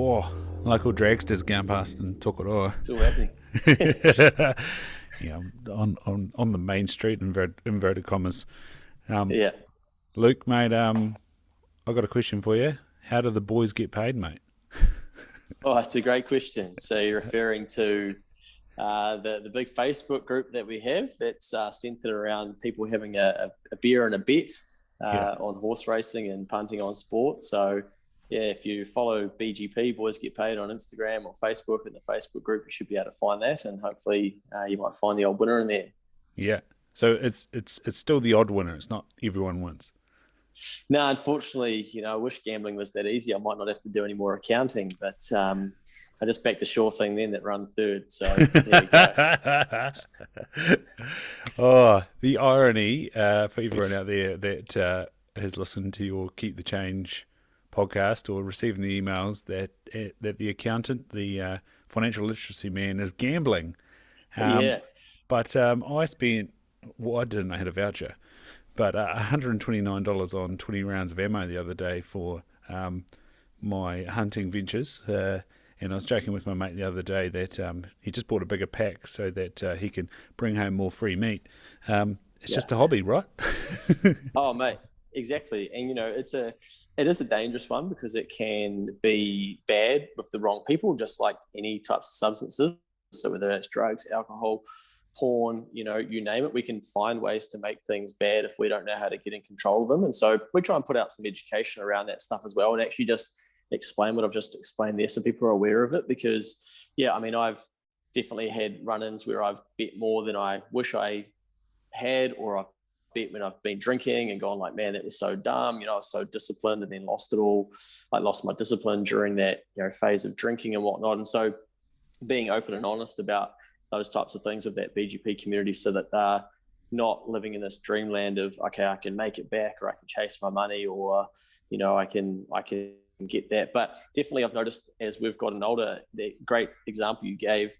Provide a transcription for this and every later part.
Oh, local dragsters going past and took it all. It's all happening. Yeah, on the main street, inverted commas. Um, Yeah. Luke, mate, I got a question for you. How do the boys get paid, mate? Oh, that's a great question. So you're referring to the big Facebook group that we have that's centered around people having a beer and a bet Yeah. on horse racing and punting on sport. So yeah, if you follow BGP, Boys Get Paid on Instagram or Facebook in the Facebook group, you should be able to find that, and hopefully you might find the old winner in there. Yeah. So it's still the odd winner. It's not everyone wins. No, unfortunately, I wish gambling was that easy. I might not have to do any more accounting, but I just backed the sure thing then that run third. So there we go. Oh, the irony for everyone out there that has listened to your Keep the Change podcast or receiving the emails that the accountant, the financial literacy man, is gambling. Yeah. But I spent, well, I didn't know how to voucher, but $129 on 20 rounds of ammo the other day for my hunting ventures. And I was joking with my mate the other day that he just bought a bigger pack so that he can bring home more free meat. It's Yeah. just a hobby, right? Oh, mate, exactly. And it is a dangerous one because it can be bad with the wrong people, just like any types of substances. So whether it's drugs, alcohol, porn, you name it, we can find ways to make things bad if we don't know how to get in control of them. And so we try and put out some education around that stuff as well, and actually just explain what I've just explained there so people are aware of it. Because yeah, I mean, I've definitely had run-ins where I've bet more than I wish I had, or I've bet when I've been drinking and gone like, man, that was so dumb. I was so disciplined and then lost it all. I lost my discipline during that, phase of drinking and whatnot. And so being open and honest about those types of things of that BGP community, so that they're not living in this dreamland of, okay, I can make it back, or I can chase my money, or I can get that. But definitely I've noticed as we've gotten older, the great example you gave,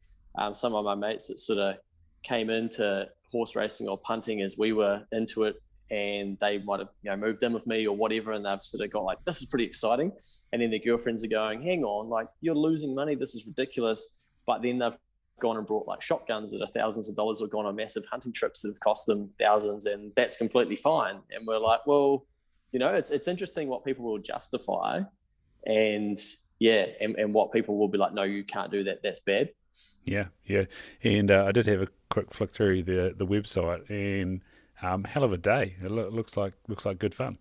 some of my mates that sort of came into horse racing or punting as we were into it, and they might have moved in with me or whatever, and they've sort of got like, this is pretty exciting, and then their girlfriends are going, hang on, like, you're losing money, this is ridiculous. But then they've gone and brought like shotguns that are thousands of dollars, or gone on massive hunting trips that have cost them thousands, and that's completely fine. And we're like, well, it's interesting what people will justify, and yeah, and what people will be like, no, you can't do that, that's bad. Yeah, yeah. And I did have a quick flick through the website, and hell of a day. It looks like good fun.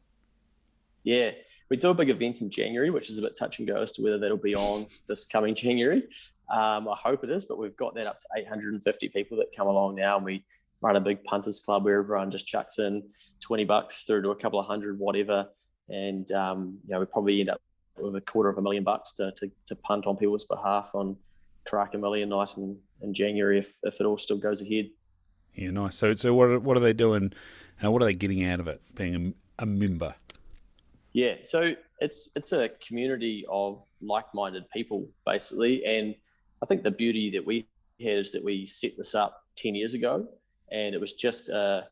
Yeah, we do a big event in January, which is a bit touch and go as to whether that'll be on this coming January. I hope it is, but we've got that up to 850 people that come along now, and we run a big punters club where everyone just chucks in $20 through to a couple of hundred, whatever, and we probably end up with $250,000 to punt on people's behalf on Karaka Million night in January if it all still goes ahead. Yeah, nice. So what are they doing? What are they getting out of it? Being a member. Yeah, so it's a community of like-minded people basically, and I think the beauty that we had is that we set this up 10 years ago, and it was just then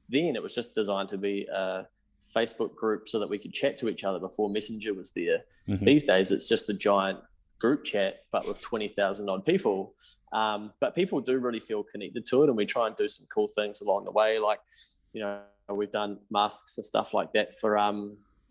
it was just designed to be a Facebook group so that we could chat to each other before Messenger was there. Mm-hmm. These days it's just a giant group chat, but with 20,000 odd people. But people do really feel connected to it, and we try and do some cool things along the way. Like, we've done masks and stuff like that for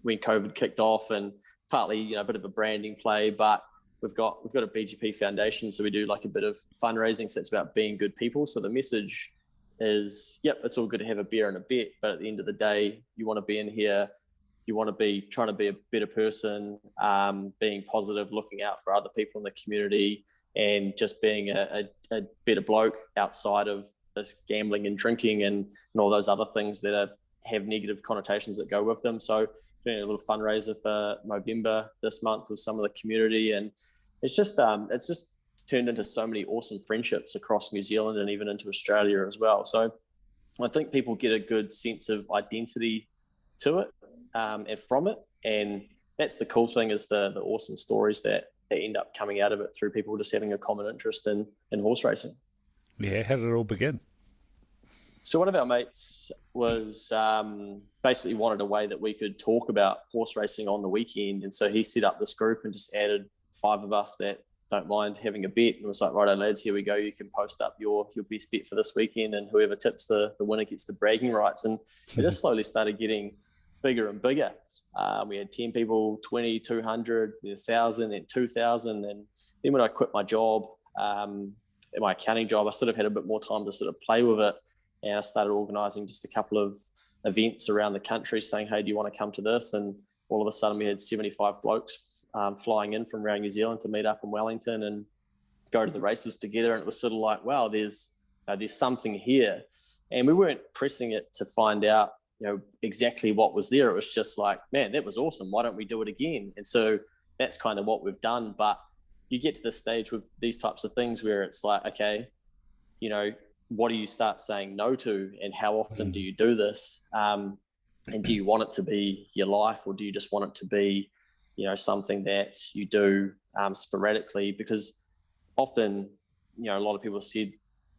when COVID kicked off, and partly, a bit of a branding play, but we've got a BGP foundation. So we do like a bit of fundraising. So it's about being good people. So the message is, yep, it's all good to have a beer and a bet, but at the end of the day, you want to be in here, you want to be trying to be a better person, being positive, looking out for other people in the community, and just being a better bloke outside of this gambling and drinking and all those other things that have negative connotations that go with them. So doing a little fundraiser for Movember this month with some of the community, and it's just turned into so many awesome friendships across New Zealand and even into Australia as well. So I think people get a good sense of identity to it, and from it, and that's the cool thing, is the awesome stories that end up coming out of it through people just having a common interest in horse racing. Yeah, how did it all begin? So one of our mates was basically wanted a way that we could talk about horse racing on the weekend, and so he set up this group and just added 5 of us that don't mind having a bet. And it was like, righto, lads, here we go. You can post up your best bet for this weekend, and whoever tips the winner gets the bragging rights. And it just slowly started getting bigger and bigger. We had 10 people, 20, 200, 1,000, then 2,000. And then when I quit my job, my accounting job, I sort of had a bit more time to sort of play with it. And I started organising just a couple of events around the country saying, hey, do you want to come to this? And all of a sudden we had 75 blokes flying in from around New Zealand to meet up in Wellington and go to the races together. And it was sort of like, wow, there's something here. And we weren't pressing it to find out, exactly what was there. It was just like, man, that was awesome. Why don't we do it again? And so that's kind of what we've done. But you get to the stage with these types of things where it's like, okay, what do you start saying no to, and how often do you do this? And do you want it to be your life, or do you just want it to be, something that you do sporadically? Because often, a lot of people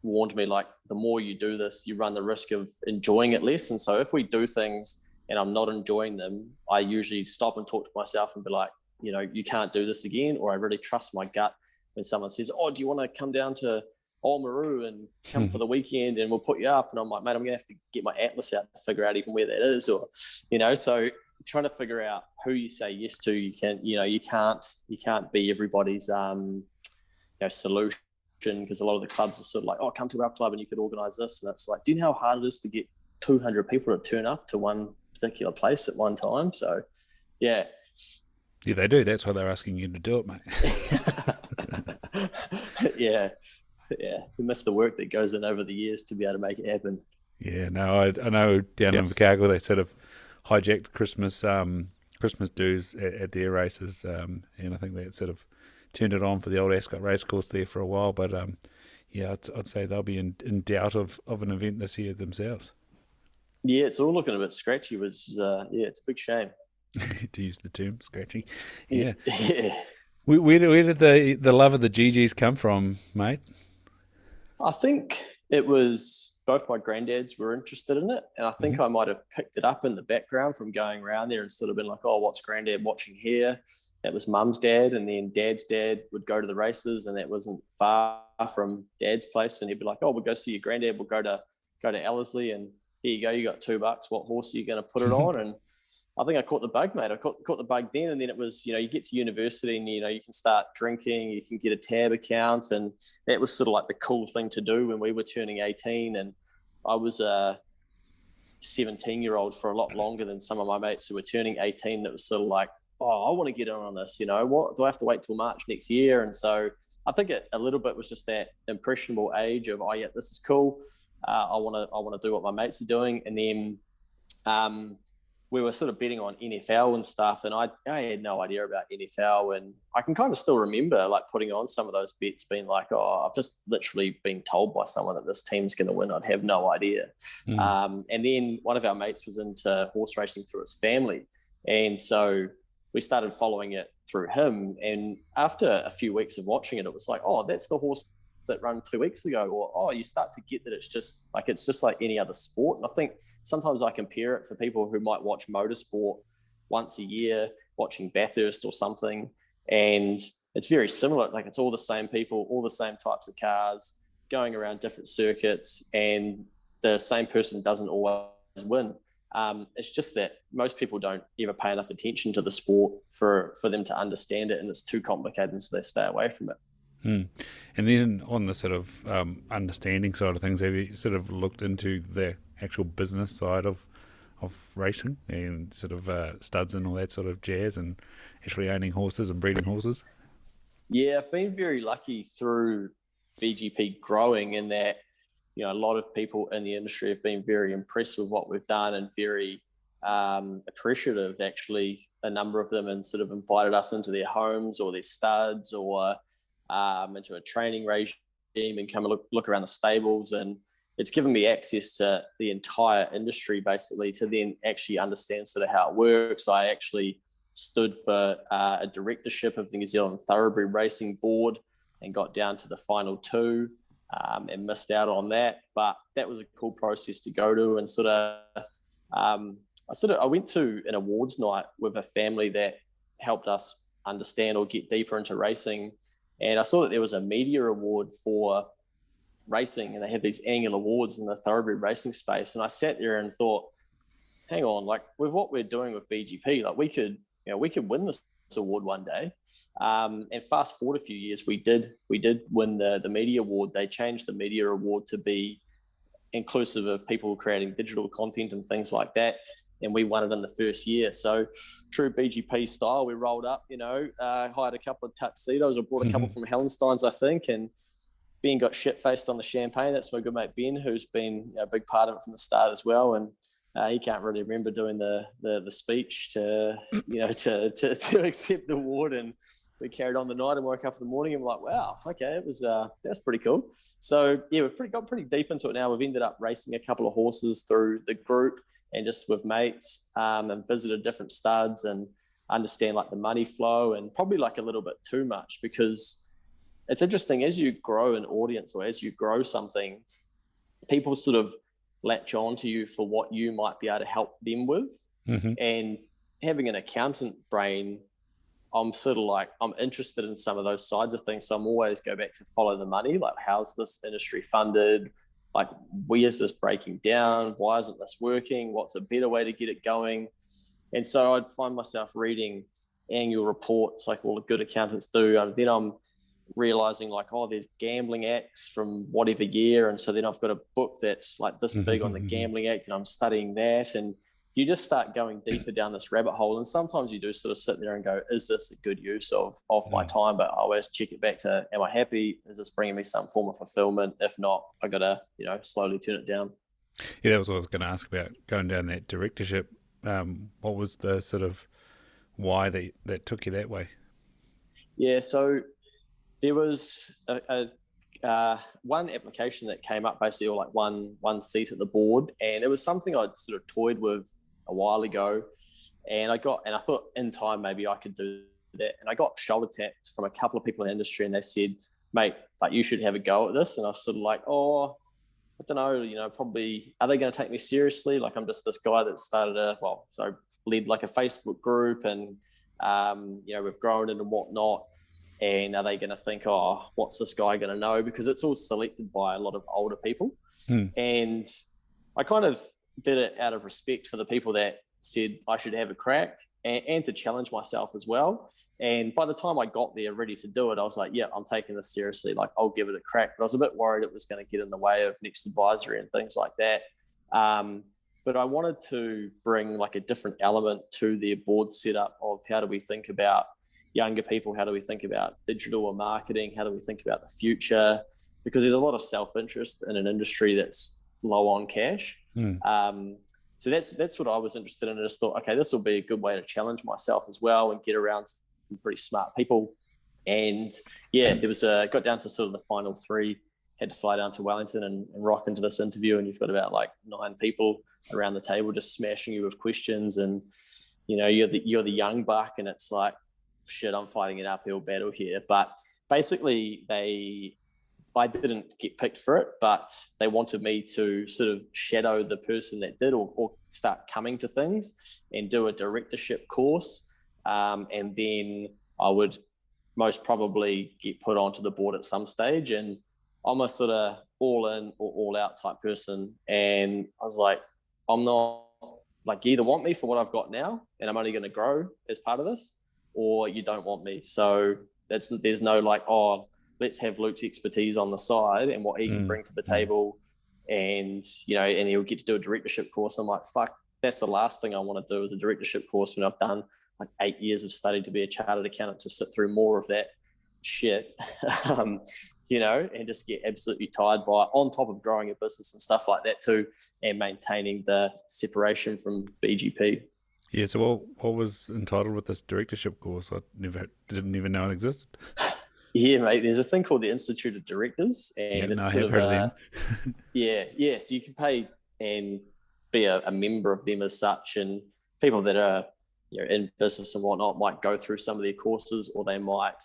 warned me, like, the more you do this, you run the risk of enjoying it less. And so if we do things and I'm not enjoying them, I usually stop and talk to myself and be like, you can't do this again. Or I really trust my gut when someone says, oh, do you want to come down to Oamaru and come for the weekend and we'll put you up? And I'm like, mate, I'm gonna have to get my atlas out to figure out even where that is. Or so trying to figure out who you say yes to. You can't be everybody's solution, because a lot of the clubs are sort of like, oh, come to our club and you could organize this. And it's like, do you know how hard it is to get 200 people to turn up to one particular place at one time? So yeah, they do. That's why they're asking you to do it, mate. yeah, we miss the work that goes in over the years to be able to make it happen. Yeah, no, I know down in Chicago they sort of hijacked Christmas dues at their races, and I think they sort of turned it on for the old Ascot racecourse there for a while. But I'd say they'll be in doubt of an event this year themselves. Yeah, it's all looking a bit scratchy. It's a big shame. To use the term, scratchy. Yeah. Yeah. Where did the love of the GGs come from, mate? I think it was both my granddads were interested in it, and I think I might have picked it up in the background from going around there and sort of been like, oh, what's granddad watching here? That was mum's dad, and then dad's dad would go to the races, and that wasn't far from dad's place, and he'd be like, oh, we'll go see your granddad, we'll go to Ellerslie, and here you go, you got $2, what horse are you going to put it on? And I think I caught the bug, mate. I caught the bug then, and then it was, you get to university and, you can start drinking, you can get a tab account, and that was sort of like the cool thing to do when we were turning 18. And I was a 17-year-old for a lot longer than some of my mates who were turning 18. That was sort of like, oh, I want to get in on this, what do I have to wait till March next year? And so I think a little bit was just that impressionable age of, oh yeah, this is cool. I want to do what my mates are doing. And then we were sort of betting on NFL and stuff, and I had no idea about NFL, and I can kind of still remember like putting on some of those bets, being like, oh, I've just literally been told by someone that this team's going to win. I'd have no idea. And then one of our mates was into horse racing through his family, and so we started following it through him. And after a few weeks of watching it, it was like, oh, that's the horse that ran 2 weeks ago. Or, oh, you start to get that it's just like any other sport. And I think sometimes I compare it for people who might watch motorsport once a year, watching Bathurst or something, and it's very similar. Like, it's all the same people, all the same types of cars going around different circuits, and the same person doesn't always win. It's just that most people don't ever pay enough attention to the sport for them to understand it, and it's too complicated, and so they stay away from it. And then on the sort of understanding side of things, have you sort of looked into the actual business side of racing and sort of studs and all that sort of jazz, and actually owning horses and breeding horses? Yeah, I've been very lucky through VGP growing in that, a lot of people in the industry have been very impressed with what we've done and very appreciative, actually, a number of them, and sort of invited us into their homes or their studs or into a training regime and come and look around the stables. And it's given me access to the entire industry, basically, to then actually understand sort of how it works. I actually stood for a directorship of the New Zealand Thoroughbred Racing Board and got down to the final 2 and missed out on that. But that was a cool process to go to. And I went to an awards night with a family that helped us understand or get deeper into racing. And I saw that there was a media award for racing, and they have these annual awards in the thoroughbred racing space. And I sat there and thought, hang on, like with what we're doing with BGP, like we could win this award one day. And fast forward a few years, we did win the media award. They changed the media award to be inclusive of people creating digital content and things like that. And we won it in the first year. So true BGP style, we rolled up, hired a couple of tuxedos, or brought a couple from Hellenstein's, I think. And Ben got shit-faced on the champagne. That's my good mate Ben, who's been a big part of it from the start as well. And he can't really remember doing the speech to accept the award. And we carried on the night and woke up in the morning and we're like, wow, okay, it was that's pretty cool. So yeah, we've got pretty deep into it now. We've ended up racing a couple of horses through the group and just with mates, and visited different studs and understand like the money flow, and probably like a little bit too much, because it's interesting as you grow an audience or as you grow something, people sort of latch on to you for what you might be able to help them with. And having an accountant brain, I'm sort of like, I'm interested in some of those sides of things. So I'm always go back to follow the money. Like, how's this industry funded? Like, where is this breaking down? Why isn't this working? What's a better way to get it going? And so I'd find myself reading annual reports like all the good accountants do. And then I'm realizing like, oh, there's gambling acts from whatever year. And so then I've got a book that's like this big on the gambling act, and I'm studying that. And you just start going deeper down this rabbit hole. And sometimes you do sort of sit there and go, is this a good use of my time? But I always check it back to, am I happy? Is this bringing me some form of fulfillment? If not, I got to, slowly turn it down. Yeah, that was what I was going to ask about, going down that directorship. What was the sort of why that took you that way? Yeah, so there was one application that came up, basically, or like one seat at the board, and it was something I'd sort of toyed with a while ago, and I thought in time maybe I could do that, and I got shoulder tapped from a couple of people in the industry, and they said, mate, like, you should have a go at this. And I was sort of like, oh, I don't know, probably, are they going to take me seriously? Like, I'm just this guy that led like a Facebook group, and we've grown it and whatnot. And are they going to think, oh, what's this guy going to know? Because it's all selected by a lot of older people. And I kind of did it out of respect for the people that said I should have a crack, and to challenge myself as well. And by the time I got there ready to do it, I was like, yeah, I'm taking this seriously. Like, I'll give it a crack. But I was a bit worried it was going to get in the way of next advisory and things like that. But I wanted to bring like a different element to their board setup of how do we think about younger people? How do we think about digital or marketing? How do we think about the future? Because there's a lot of self-interest in an industry that's low on cash. So that's what I was interested in. I just thought, okay, this will be a good way to challenge myself as well and get around some pretty smart people. And yeah, there was got down to sort of the final three, had to fly down to Wellington and rock into this interview. And you've got about like 9 people around the table just smashing you with questions. And, you're the young buck, and it's like, shit, I'm fighting an uphill battle here. But basically I didn't get picked for it, but they wanted me to sort of shadow the person that did, or start coming to things and do a directorship course. And then I would most probably get put onto the board at some stage. And I'm a sort of all in or all out type person. And I was like, I'm not, like, you either want me for what I've got now and I'm only going to grow as part of this, or you don't want me. So there's no like, oh, let's have Luke's expertise on the side and what he can bring to the table. And, and he'll get to do a directorship course. I'm like, fuck, that's the last thing I want to do is a directorship course when I've done like 8 years of study to be a chartered accountant, to sit through more of that shit, and just get absolutely tired by, on top of growing a business and stuff like that too, and maintaining the separation from BGP. Yeah, so what was entitled with this directorship course? I didn't even know it existed. Yeah, mate, there's a thing called the Institute of Directors, and I have heard of them. yeah, so you can pay and be a member of them as such, and people that are in business and whatnot might go through some of their courses, or they might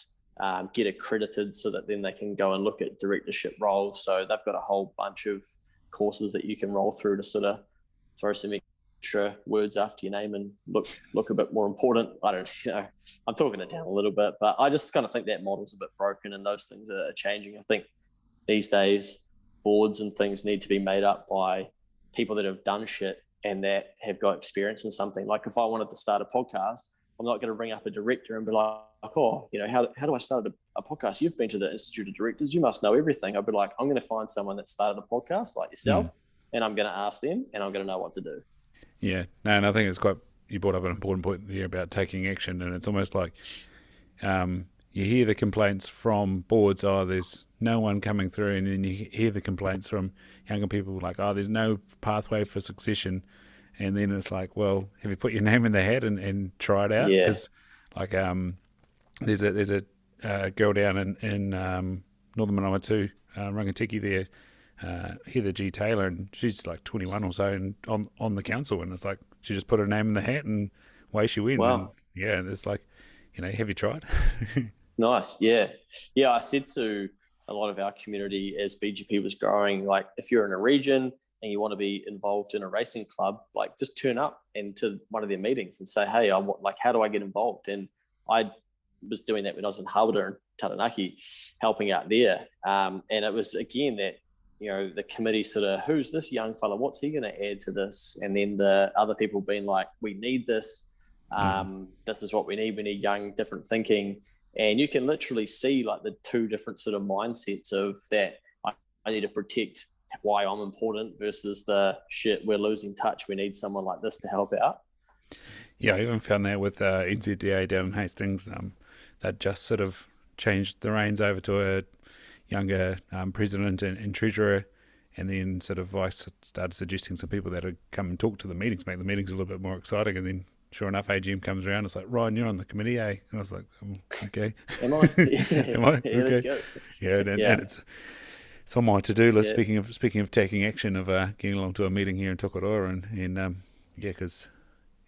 get accredited so that then they can go and look at directorship roles. So they've got a whole bunch of courses that you can roll through to sort of throw some extra words after your name and look a bit more important. I don't, I'm talking it down a little bit, but I just kind of think that model's a bit broken, and those things are changing. I think these days boards and things need to be made up by people that have done shit and that have got experience in something. Like if I wanted to start a podcast, I'm not going to ring up a director and be like, oh, how do I start a podcast? You've been to the Institute of Directors. You must know everything. I'd be like, I'm going to find someone that started a podcast like yourself, and I'm going to ask them, and I'm going to know what to do. Yeah. No, and I think it's quite, you brought up an important point there about taking action, and it's almost like you hear the complaints from boards, oh, there's no one coming through, and then you hear the complaints from younger people like, oh, there's no pathway for succession. And then it's like, well, have you put your name in the hat and try it out? Yeah. Because like there's a girl down in Northern Manawatu, Rangatiki there, Heather G. Taylor, and she's like 21 or so and on the council, and it's like she just put her name in the hat and away she went. Wow. And yeah, and it's like, have you tried? Nice. Yeah. Yeah. I said to a lot of our community as BGP was growing, like if you're in a region and you want to be involved in a racing club, like just turn up into one of their meetings and say, hey, how do I get involved? And I was doing that when I was in Harbour and Taranaki, helping out there. And it was, again, that, the committee sort of, who's this young fella? What's he going to add to this? And then the other people being like, we need this. This is what we need. We need young, different thinking. And you can literally see like the two different sort of mindsets of that. I need to protect why I'm important versus the shit, we're losing touch. We need someone like this to help out. Yeah, I even found that with NZDA down in Hastings. That just sort of changed the reins over to a younger president and treasurer, and then sort of I started suggesting some people that would come and talk to the meetings, make the meetings a little bit more exciting, and then sure enough, AGM comes around, it's like, Ryan, you're on the committee, eh? And I was like, okay. Am I? Am I? Yeah, okay. let's go. Yeah, and it's on my to-do list. Yeah. Speaking of taking action, of getting along to a meeting here in Tokoroa, and because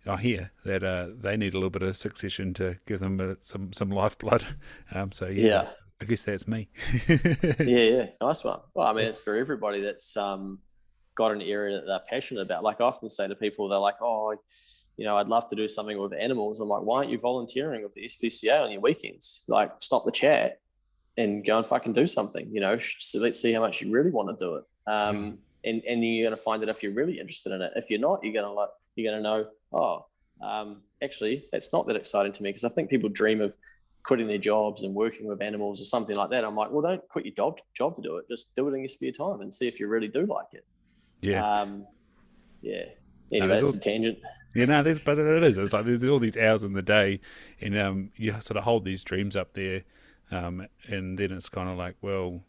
I hear that they need a little bit of succession to give them some lifeblood. So yeah, I guess that's me. Yeah, nice one. Well, I mean, it's for everybody that's got an area that they're passionate about. Like I often say to people, they're like, oh, I'd love to do something with animals. I'm like, why aren't you volunteering with the SPCA on your weekends? Like, stop the chat and go and fucking do something, so let's see how much you really want to do it. And you're going to find it if you're really interested in it. If you're not, you're going to know, actually, that's not that exciting to me, because I think people dream of quitting their jobs and working with animals or something like that. I'm like, well, don't quit your job to do it. Just do it in your spare time and see if you really do like it. Yeah. Yeah. Anyway, that's a tangent. Yeah, no, but it is. It's like there's all these hours in the day, and you sort of hold these dreams up there, and then it's kind of like, well,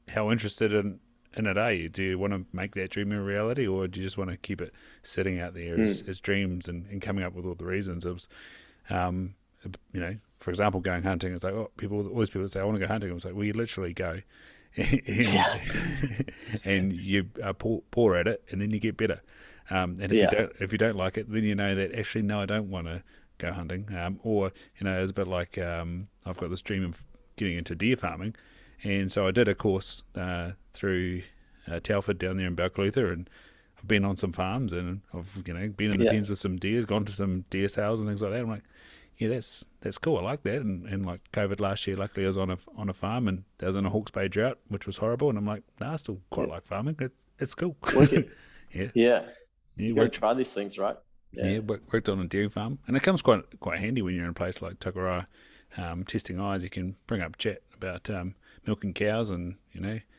how interested in it are you? Do you want to make that dream a reality, or do you just want to keep it sitting out there as dreams and coming up with all the reasons? It was, for example, going hunting. It's like, always people say, I want to go hunting. I was like, well, you literally go, and you pour at it, and then you get better. And if you don't like it, then you know that actually, no, I don't want to go hunting. Or it's a bit like I've got this dream of getting into deer farming, and so I did a course through Telford down there in Balclutha, and I've been on some farms, and I've been in the pens with some deers, gone to some deer sales and things like that. I'm like, yeah, that's cool. I like that. And like COVID last year, luckily I was on a farm, and I was in a Hawke's Bay drought, which was horrible. And I'm like, I still quite like farming. It's cool. Yeah. You got to try these things, right? Yeah, worked on a dairy farm, and it comes quite handy when you're in a place like Tokoroa, testing eyes. You can bring up chat about milking cows, and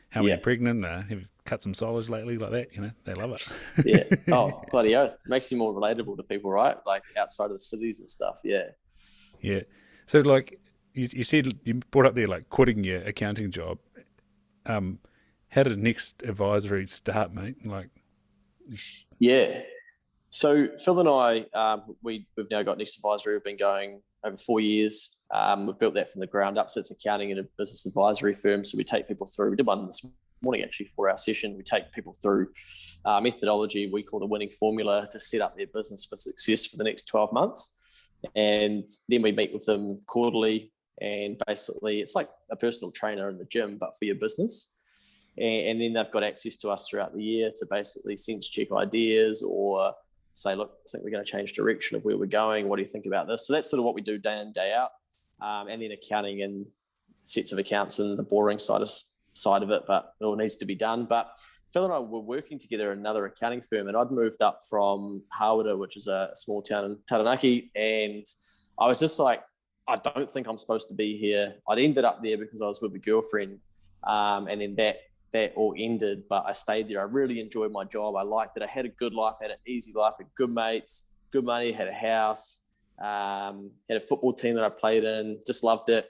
how many are pregnant. Have you cut some silage lately, like that? They love it. Yeah. Oh, bloody oath. Makes you more relatable to people, right? Like outside of the cities and stuff. Yeah. Yeah. So like you said, you brought up there like quitting your accounting job. How did Next Advisory start, mate? Like. Yeah. So Phil and I, we've now got Next Advisory. We've been going over 4 years. We've built that from the ground up. So it's accounting and a business advisory firm. So we take people through. We did one this morning actually for our session. We take people through methodology we call the winning formula to set up their business for success for the next 12 months. And then we meet with them quarterly. And basically, it's like a personal trainer in the gym, but for your business. And then they've got access to us throughout the year to basically sense check ideas or say, look, I think we're going to change direction of where we're going. What do you think about this? So that's sort of what we do day in, day out. And then accounting and sets of accounts and the boring side of it, but it all needs to be done. But Phil and I were working together at another accounting firm, and I'd moved up from Hawera, which is a small town in Taranaki, and I was just like, I don't think I'm supposed to be here. I'd ended up there because I was with a girlfriend, and then that all ended, but I stayed there. I really enjoyed my job. I liked it. I had a good life, had an easy life, had good mates, good money, had a house, had a football team that I played in, just loved it.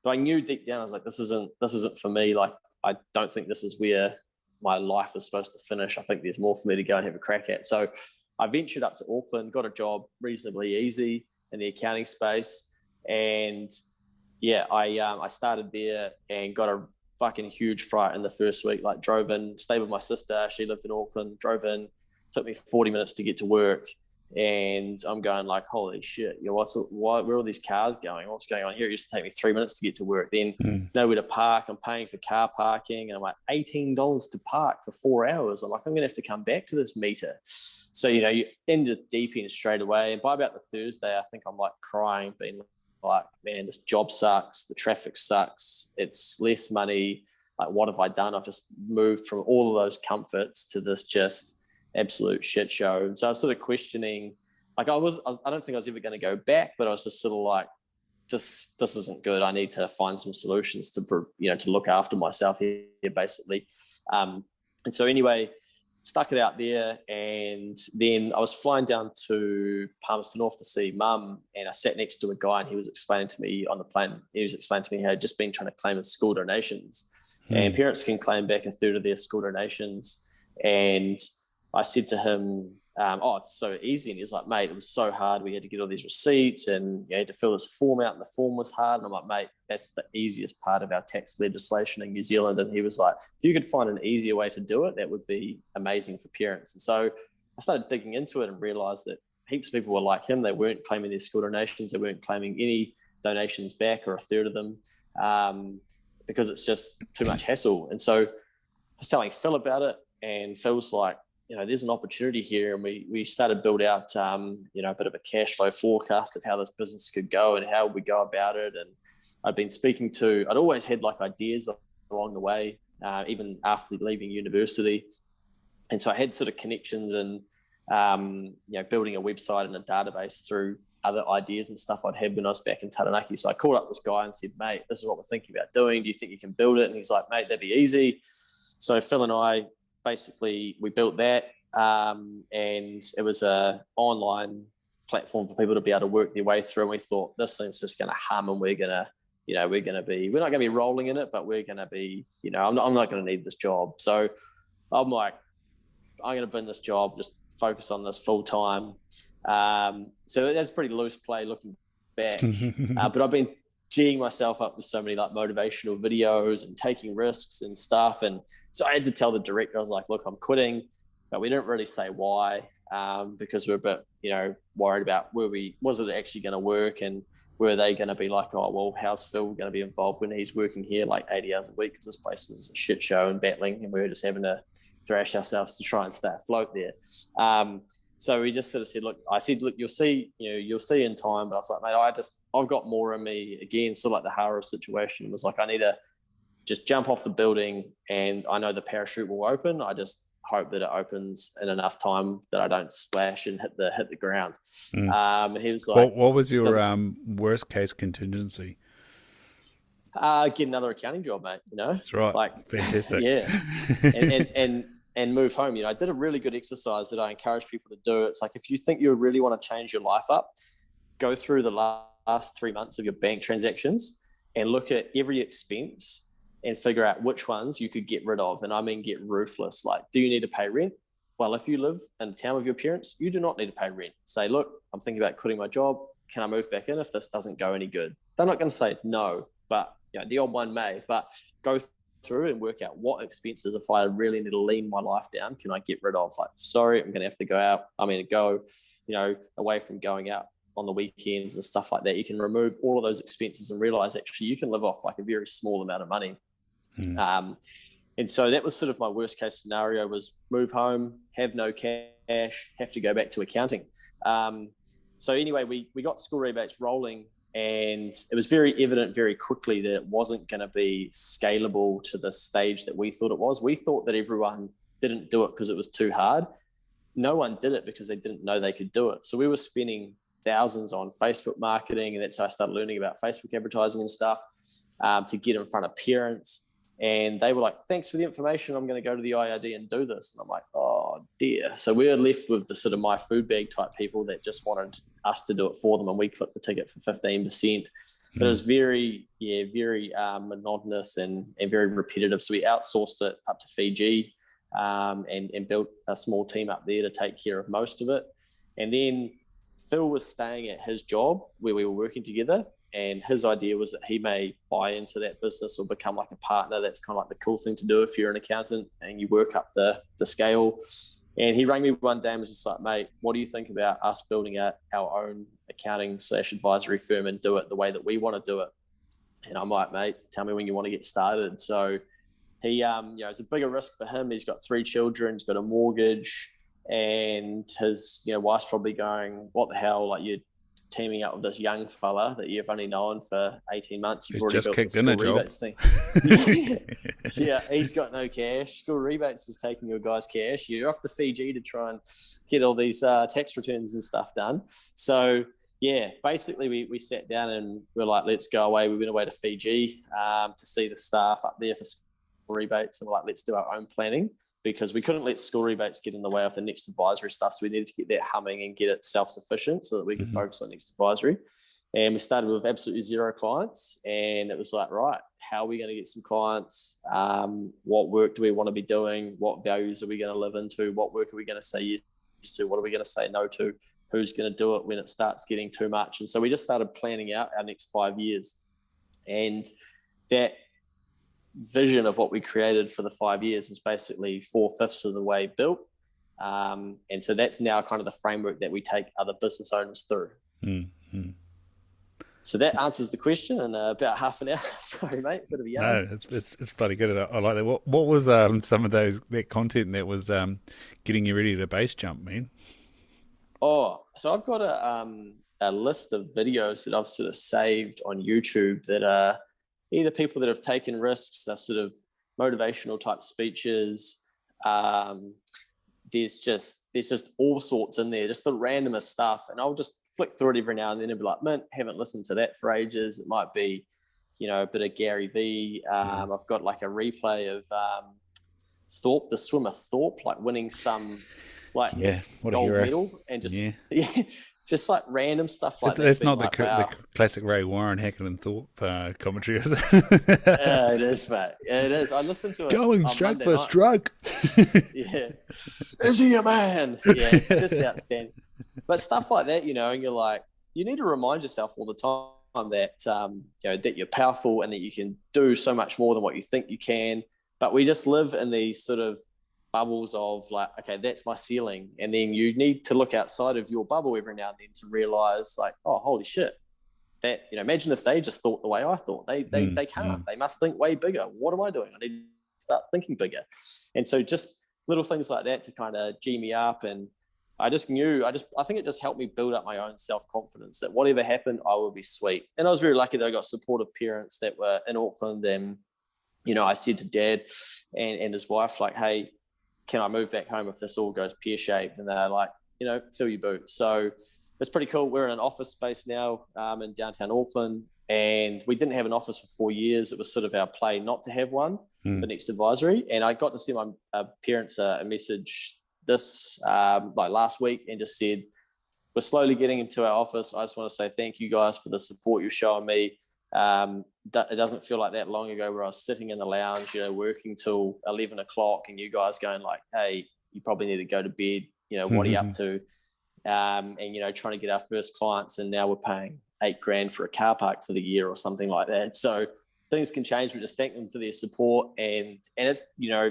But I knew deep down, I was like, this isn't for me. Like, I don't think this is where my life is supposed to finish. I think there's more for me to go and have a crack at. So I ventured up to Auckland, got a job reasonably easy in the accounting space. And yeah, I started there and got a fucking huge fright in the first week. Like, drove in, stayed with my sister. She lived in Auckland, drove in, took me 40 minutes to get to work. And I'm going like, holy shit, where are all these cars going? What's going on here? It used to take me 3 minutes to get to work. Then nowhere to park. I'm paying for car parking. And I'm like, $18 to park for 4 hours. I'm like, I'm going to have to come back to this meter. So, you end the deep end straight away. And by about the Thursday, I think I'm like crying, being like, man, this job sucks. The traffic sucks. It's less money. Like, what have I done? I've just moved from all of those comforts to this just absolute shit show. So I was sort of questioning, like, I don't think I was ever going to go back, but I was just sort of like, this isn't good. I need to find some solutions to look after myself here, basically. And so anyway, stuck it out there, and then I was flying down to Palmerston North to see mum, and I sat next to a guy, and he was explaining to me on the plane, how he'd just been trying to claim his school donations, and parents can claim back a third of their school donations. And I said to him, it's so easy. And he was like, mate, it was so hard. We had to get all these receipts, and you had to fill this form out, and the form was hard. And I'm like, mate, that's the easiest part of our tax legislation in New Zealand. And he was like, if you could find an easier way to do it, that would be amazing for parents. And so I started digging into it and realized that heaps of people were like him. They weren't claiming their school donations. They weren't claiming any donations back, or a third of them, because it's just too much hassle. And so I was telling Phil about it, and Phil's like, there's an opportunity here. And we started to build out, a bit of a cash flow forecast of how this business could go and how we go about it. And I'd always had like ideas along the way, even after leaving university. And so I had sort of connections and, building a website and a database through other ideas and stuff I'd had when I was back in Taranaki. So I called up this guy and said, mate, this is what we're thinking about doing. Do you think you can build it? And he's like, mate, that'd be easy. So Phil and I, basically, we built that, and it was a online platform for people to be able to work their way through. And we thought, this thing's just going to hum, and we're not going to be rolling in it, but we're going to be, I'm not going to need this job. So I'm like, I'm going to bin this job, just focus on this full time. So that's pretty loose play looking back, but I've been G'ing myself up with so many like motivational videos and taking risks and stuff. And so I had to tell the director, I was like, look, I'm quitting, but we didn't really say why, because we're a bit, worried about was it actually going to work, and were they going to be like, oh, well, how's Phil going to be involved when he's working here like 80 hours a week, because this place was a shit show and battling, and we were just having to thrash ourselves to try and stay afloat there. So we just sort of said, look, you'll see in time. But I was like, mate, I've got more in me. Again, sort of like the Hawera situation. It was like, I need to just jump off the building, and I know the parachute will open. I just hope that it opens in enough time that I don't splash and hit the ground. And he was like, what was your worst case contingency? Get another accounting job, mate. That's right. Like, fantastic. Yeah. And move home. I did a really good exercise that I encourage people to do. It's like, if you think you really want to change your life up, go through the last 3 months of your bank transactions and look at every expense and figure out which ones you could get rid of. And I mean, get ruthless. Like, do you need to pay rent? Well, if you live in the town with your parents, you do not need to pay rent. Say, look, I'm thinking about quitting my job. Can I move back in if this doesn't go any good? They're not going to say no, but the odd one may. But go through and work out what expenses, if I really need to lean my life down, can I get rid of? Like, sorry, I'm going to have to go away from going out on the weekends and stuff like that. You can remove all of those expenses and realize actually you can live off like a very small amount of money. And so that was sort of my worst case scenario, was move home, have no cash, have to go back to accounting. So anyway, we got school rebates rolling, and it was very evident very quickly that it wasn't going to be scalable to the stage that we thought it was. We thought that everyone didn't do it because it was too hard. No one did it because they didn't know they could do it. So we were spending thousands on Facebook marketing, and that's how I started learning about Facebook advertising and stuff, to get in front of parents. And they were like, thanks for the information, I'm going to go to the IRD and do this. And I'm like, oh dear. So we were left with the sort of my food bag type people that just wanted us to do it for them, and we clipped the ticket for 15%. But it was very monotonous and very repetitive. So we outsourced it up to Fiji, and built a small team up there to take care of most of it. And then Phil was staying at his job where we were working together, and his idea was that he may buy into that business or become like a partner. That's kind of like the cool thing to do if you're an accountant and you work up the scale. And he rang me one day and was just like, mate, what do you think about us building out our own accounting/advisory firm and do it the way that we want to do it? And I'm like, mate, tell me when you want to get started. So he, it's a bigger risk for him. He's got 3 children, he's got a mortgage, and his, wife's probably going, what the hell? Like, you're teaming up with this young fella that you've only known for 18 months. You've already just built the kicked in a school job. rebates thing. Yeah, he's got no cash. School rebates is taking your guy's cash. You're off to Fiji to try and get all these tax returns and stuff done. So yeah, basically we sat down and we're like, let's go away. We went away to Fiji to see the staff up there for school rebates, and we're like, let's do our own planning, because we couldn't let school rebates get in the way of the next advisory stuff. So we needed to get that humming and get it self-sufficient so that we could focus on next advisory. And we started with absolutely 0 clients. And it was like, right, how are we going to get some clients? What work do we want to be doing? What values are we going to live into? What work are we going to say yes to? What are we going to say no to? Who's going to do it when it starts getting too much? And so we just started planning out our next 5 years. And that vision of what we created for the 5 years is basically 4/5 of the way built. And so that's now kind of the framework that we take other business owners through. Mm-hmm. So that answers the question in about half an hour. Sorry, mate, bit of a yarn. No, it's bloody good. I like that. What was some of that content that was getting you ready to base jump, man? Oh, so I've got a list of videos that I've sort of saved on YouTube that are either people that have taken risks, they're sort of motivational type speeches. There's just all sorts in there, just the randomest stuff. And I'll just flick through it every now and then and be like, man, haven't listened to that for ages. It might be, a bit of Gary V. I've got like a replay of Thorpe, the swimmer Thorpe, like winning some what gold medal, and just just like random stuff like that. That's not like, the classic Ray Warren, Hackett and Thorpe commentary, is it? It is, mate. It is. I listened to it. Going straight for a stroke. Yeah. Is he a man? Yeah, it's just outstanding. But stuff like that, and you're like, you need to remind yourself all the time that, that you're powerful and that you can do so much more than what you think you can. But we just live in these sort of bubbles of like, okay, that's my ceiling. And then you need to look outside of your bubble every now and then to realize like, oh, holy shit, that, imagine if they just thought the way I thought. They can't. They must think way bigger. What am I doing? I need to start thinking bigger. And so just little things like that to kind of G me up. And I think it just helped me build up my own self-confidence that whatever happened, I will be sweet. And I was very lucky that I got supportive parents that were in Auckland. And, I said to Dad and his wife, like, hey, can I move back home if this all goes pear-shaped? And they're like, fill your boots. So it's pretty cool. We're in an office space now in downtown Auckland, and we didn't have an office for 4 years. It was sort of our play not to have one for Next Advisory. And I got to send my parents a message this last week and just said, we're slowly getting into our office. I just want to say thank you guys for the support you're showing me. It doesn't feel like that long ago where I was sitting in the lounge, working till 11 o'clock, and you guys going like, hey, you probably need to go to bed. What are you up to? And, trying to get our first clients, and now we're paying $8,000 for a car park for the year or something like that. So things can change. We just thank them for their support and it's,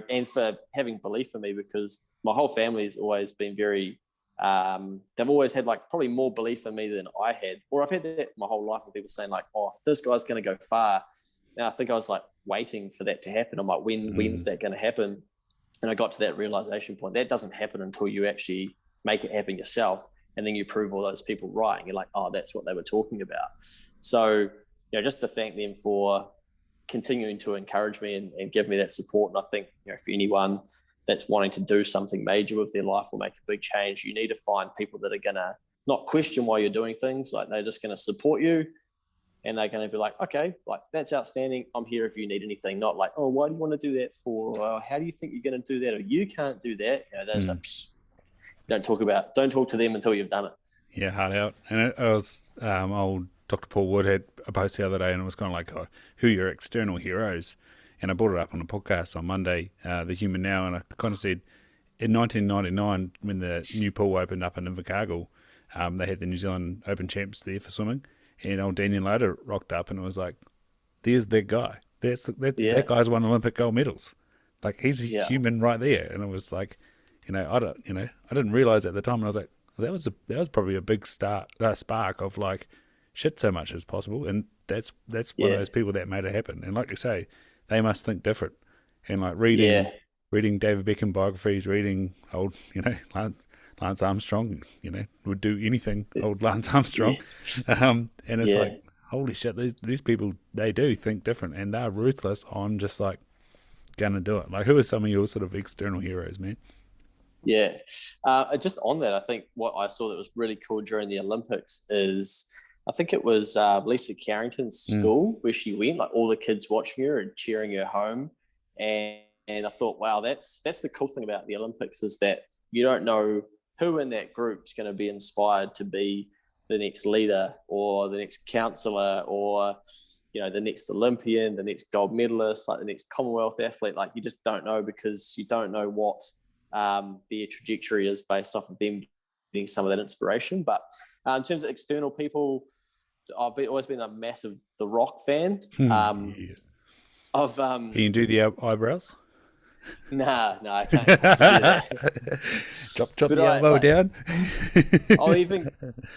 and for having belief in me, because my whole family has always been very, they've always had like probably more belief in me than I had, or I've had that my whole life of people saying like, oh, this guy's going to go far. And I think I was like waiting for that to happen. I'm like, when's that going to happen? And I got to that realization point. That doesn't happen until you actually make it happen yourself. And then you prove all those people right. And you're like, oh, that's what they were talking about. So, just to thank them for continuing to encourage me and give me that support. And I think, for anyone that's wanting to do something major with their life or make a big change, you need to find people that are going to not question why you're doing things. Like, they're just going to support you. And they're going to be like, okay, like, that's outstanding. I'm here if you need anything. Not like, oh, why do you want to do that for? Or, how do you think you're going to do that? Or you can't do that. Those are, don't talk to them until you've done it. Yeah, hard out. And it was old Dr. Paul Wood had a post the other day, and it was kind of like, who are your external heroes? And I brought it up on a podcast on Monday, The Human Now, and I kind of said, in 1999, when the new pool opened up in Invercargill, they had the New Zealand Open champs there for swimming, and old Daniel Loader rocked up, and it was like, there's that guy. That guy's won Olympic gold medals. Like, he's a human right there. And it was like, I didn't realize at the time, and I was like, that was probably a big spark of like, shit, so much is possible. And that's one of those people that made it happen. And like you say, they must think different. And like reading David Beckham biographies, reading old, Lance Armstrong, would do anything, old Lance Armstrong. And it's like, holy shit, these people, they do think different, and they're ruthless on just like gonna do it. Like, who are some of your sort of external heroes, man? Yeah. Just on that, I think what I saw that was really cool during the Olympics is, I think it was Lisa Carrington's school where she went, like all the kids watching her and cheering her home. And I thought, wow, that's the cool thing about the Olympics, is that you don't know who in that group is going to be inspired to be the next leader or the next counselor or, the next Olympian, the next gold medalist, like the next Commonwealth athlete. Like, you just don't know, because you don't know what their trajectory is based off of them getting some of that inspiration. But in terms of external people, I've always been a massive The Rock fan. Can you do the eyebrows? Nah, I can't do that. Drop the elbow down.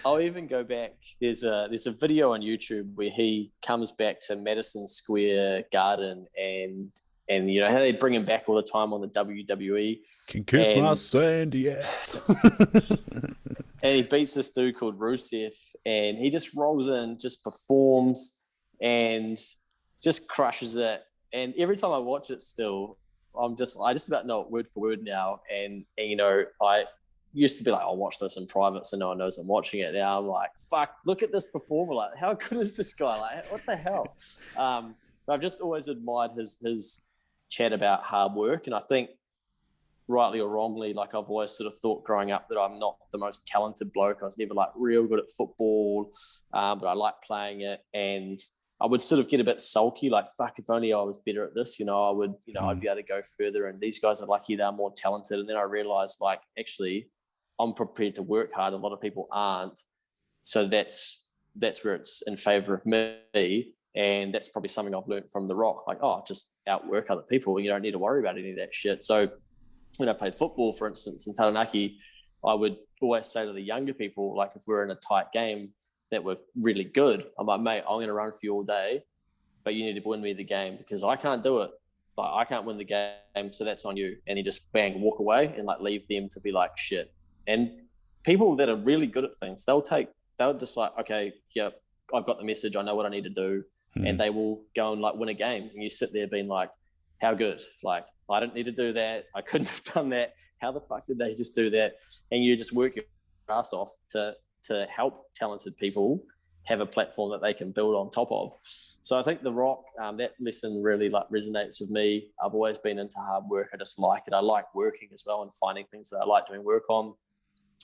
I'll even go back. There's a video on YouTube where he comes back to Madison Square Garden and how they bring him back all the time on the WWE. Can kiss my sandy ass. And he beats this dude called Rusev, and he just rolls in, just performs, and just crushes it. And every time I watch it still, I just about know it word for word now. And I used to be like, I'll watch this in private so no one knows I'm watching it. Now I'm like, fuck, look at this performer. Like, how good is this guy? Like, what the hell? But I've just always admired his chat about hard work. And I think, rightly or wrongly, like, I've always sort of thought growing up that I'm not the most talented bloke. I was never like real good at football, but I like playing it. And I would sort of get a bit sulky, like, fuck, if only I was better at this, I would, I'd be able to go further. And these guys are lucky they're more talented. And then I realized, like, actually, I'm prepared to work hard. A lot of people aren't. So that's where it's in favor of me. And that's probably something I've learned from The Rock. Like, just outwork other people. You don't need to worry about any of that shit. So when I played football, for instance, in Taranaki, I would always say to the younger people, like, if we're in a tight game that were really good, I'm like, mate, I'm going to run for you all day, but you need to win me the game, because I can't do it. Like, I can't win the game, so that's on you. And then just bang, walk away and like leave them to be like, shit. And people that are really good at things, they'll just like, okay, yep, I've got the message. I know what I need to do. And they will go and like win a game. And you sit there being like, how good? Like, I didn't need to do that. I couldn't have done that. How the fuck did they just do that? And you just work your ass off to help talented people have a platform that they can build on top of. So I think The Rock, that lesson really like resonates with me. I've always been into hard work. I just like it. I like working as well and finding things that I like doing work on.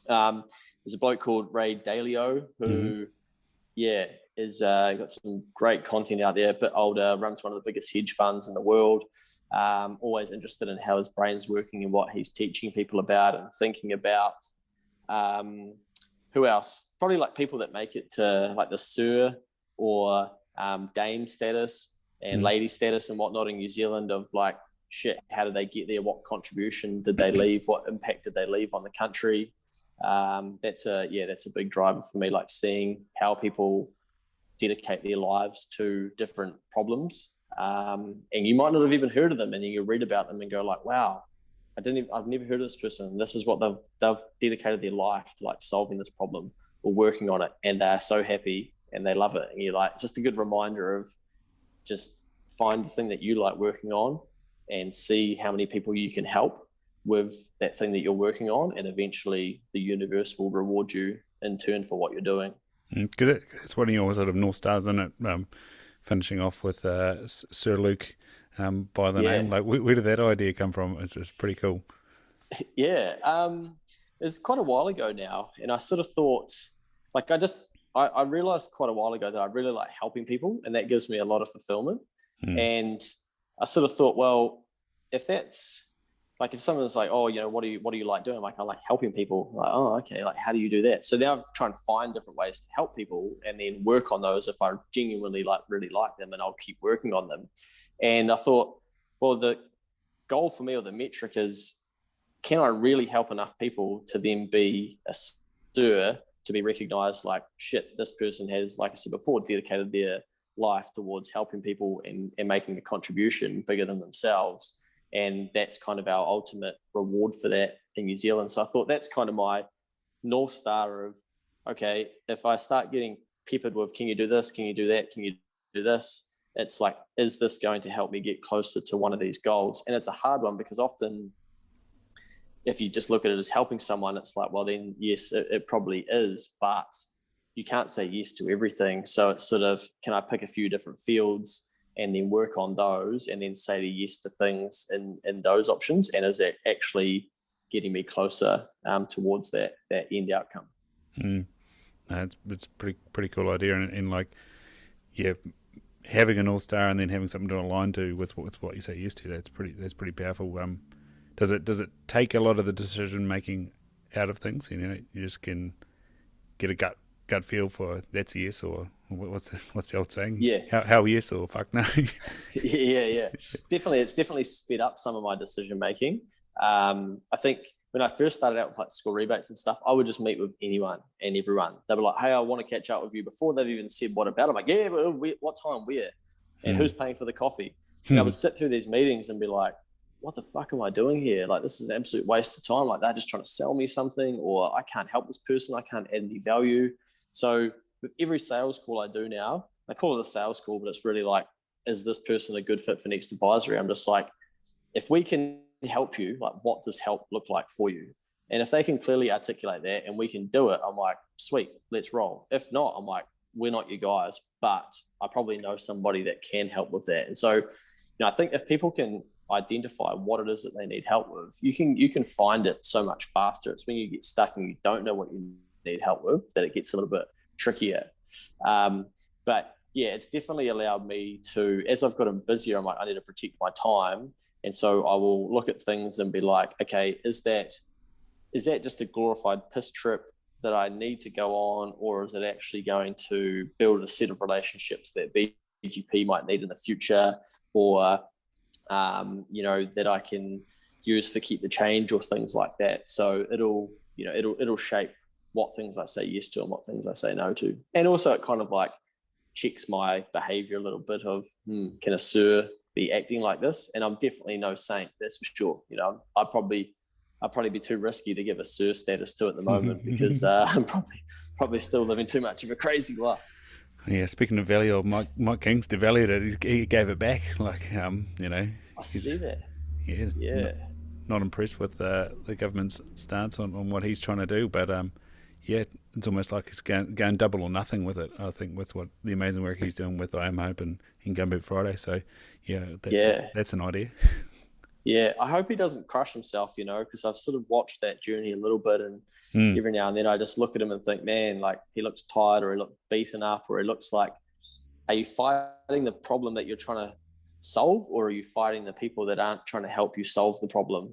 There's a bloke called Ray Dalio who, is got some great content out there, a bit older, runs one of the biggest hedge funds in the world. Always interested in how his brain's working and what he's teaching people about and thinking about. Who else? Probably like people that make it to like the Sir or Dame status and lady status and whatnot in New Zealand, of like, shit, how did they get there? What contribution did they leave? What impact did they leave on the country? That's a big driver for me, like seeing how people dedicate their lives to different problems and you might not have even heard of them, and then you read about them and go like, wow, I've never heard of this person. This is what they've dedicated their life to, like solving this problem or working on it, and they are so happy and they love it. And you're like, just a good reminder of just find the thing that you like working on and see how many people you can help with that thing that you're working on, and eventually the universe will reward you in turn for what you're doing. Because it's one of your sort of North Stars, isn't it? Finishing off with Sir Luke by the name. Like, where did that idea come from? It's pretty cool. Yeah. It's quite a while ago now, and I sort of thought, like, I realized quite a while ago that I really like helping people, and that gives me a lot of fulfillment. And I sort of thought, well, if that's like, if someone's like, oh, you know, what do you like doing? I'm like, I like helping people. I'm like, oh, okay. Like, how do you do that? So now I've tried to find different ways to help people, and then work on those if I genuinely really like them, and I'll keep working on them. And I thought, well, the goal for me, or the metric, is, can I really help enough people to then be a stir, to be recognized like, shit, this person has, like I said before, dedicated their life towards helping people and making a contribution bigger than themselves. And that's kind of our ultimate reward for that in New Zealand. So I thought that's kind of my North Star of, okay, if I start getting peppered with, can you do this? Can you do that? Can you do this? It's like, is this going to help me get closer to one of these goals? And it's a hard one, because often if you just look at it as helping someone, it's like, well, then yes, it probably is, but you can't say yes to everything. So it's sort of, can I pick a few different fields and then work on those, and then say yes to things in those options? And is it actually getting me closer towards that end outcome? It's pretty cool idea, and like, yeah, having an all star and then having something to align to with what you say yes to, that's pretty powerful. Does it take a lot of the decision making out of things? You know, you just can get a gut feel for that's a yes, or what's the old saying? Yeah. How yes, or fuck no. Yeah. Definitely, it's definitely sped up some of my decision making. I think when I first started out with like school rebates and stuff, I would just meet with anyone and everyone. They'd be like, hey, I want to catch up with you, before they've even said what about. I'm like, yeah, but what time, where, and who's paying for the coffee? And I would sit through these meetings and be like, what the fuck am I doing here? Like, this is an absolute waste of time. Like, they're just trying to sell me something, or I can't help this person. I can't add any value. So with every sales call I do now, I call it a sales call, but it's really like, is this person a good fit for Next Advisory? I'm just like, if we can help you, like, what does help look like for you? And if they can clearly articulate that and we can do it, I'm like, sweet, let's roll. If not, I'm like, we're not you guys, but I probably know somebody that can help with that. And so, you know, I think if people can identify what it is that they need help with, you can find it so much faster. It's when you get stuck and you don't know what you need help with that it gets a little bit trickier. But yeah, it's definitely allowed me to, as I've gotten busier, I'm like, I need to protect my time. And so I will look at things and be like, okay, is that just a glorified piss trip that I need to go on, or is it actually going to build a set of relationships that BGP might need in the future, or you know, that I can use for keep the change or things like that. So it'll shape what things I say yes to and what things I say no to. And also it kind of like checks my behavior a little bit of, can a sir be acting like this? And I'm definitely no saint, that's for sure. You know, I'd probably be too risky to give a sir status to at the moment, because I'm probably still living too much of a crazy life. Yeah, speaking of value, Mike King's devalued it. He gave it back. Like, you know, I see that. Yeah. Not impressed with the government's stance on what he's trying to do, but yeah, it's almost like he's going double or nothing with it. I think with what the amazing work he's doing with I Am Hope and in Gumboot Friday. So yeah, that's an idea. Yeah, I hope he doesn't crush himself, you know, because I've sort of watched that journey a little bit, and every now and then I just look at him and think, man, like, he looks tired, or he looks beaten up, or he looks like, are you fighting the problem that you're trying to solve, or are you fighting the people that aren't trying to help you solve the problem?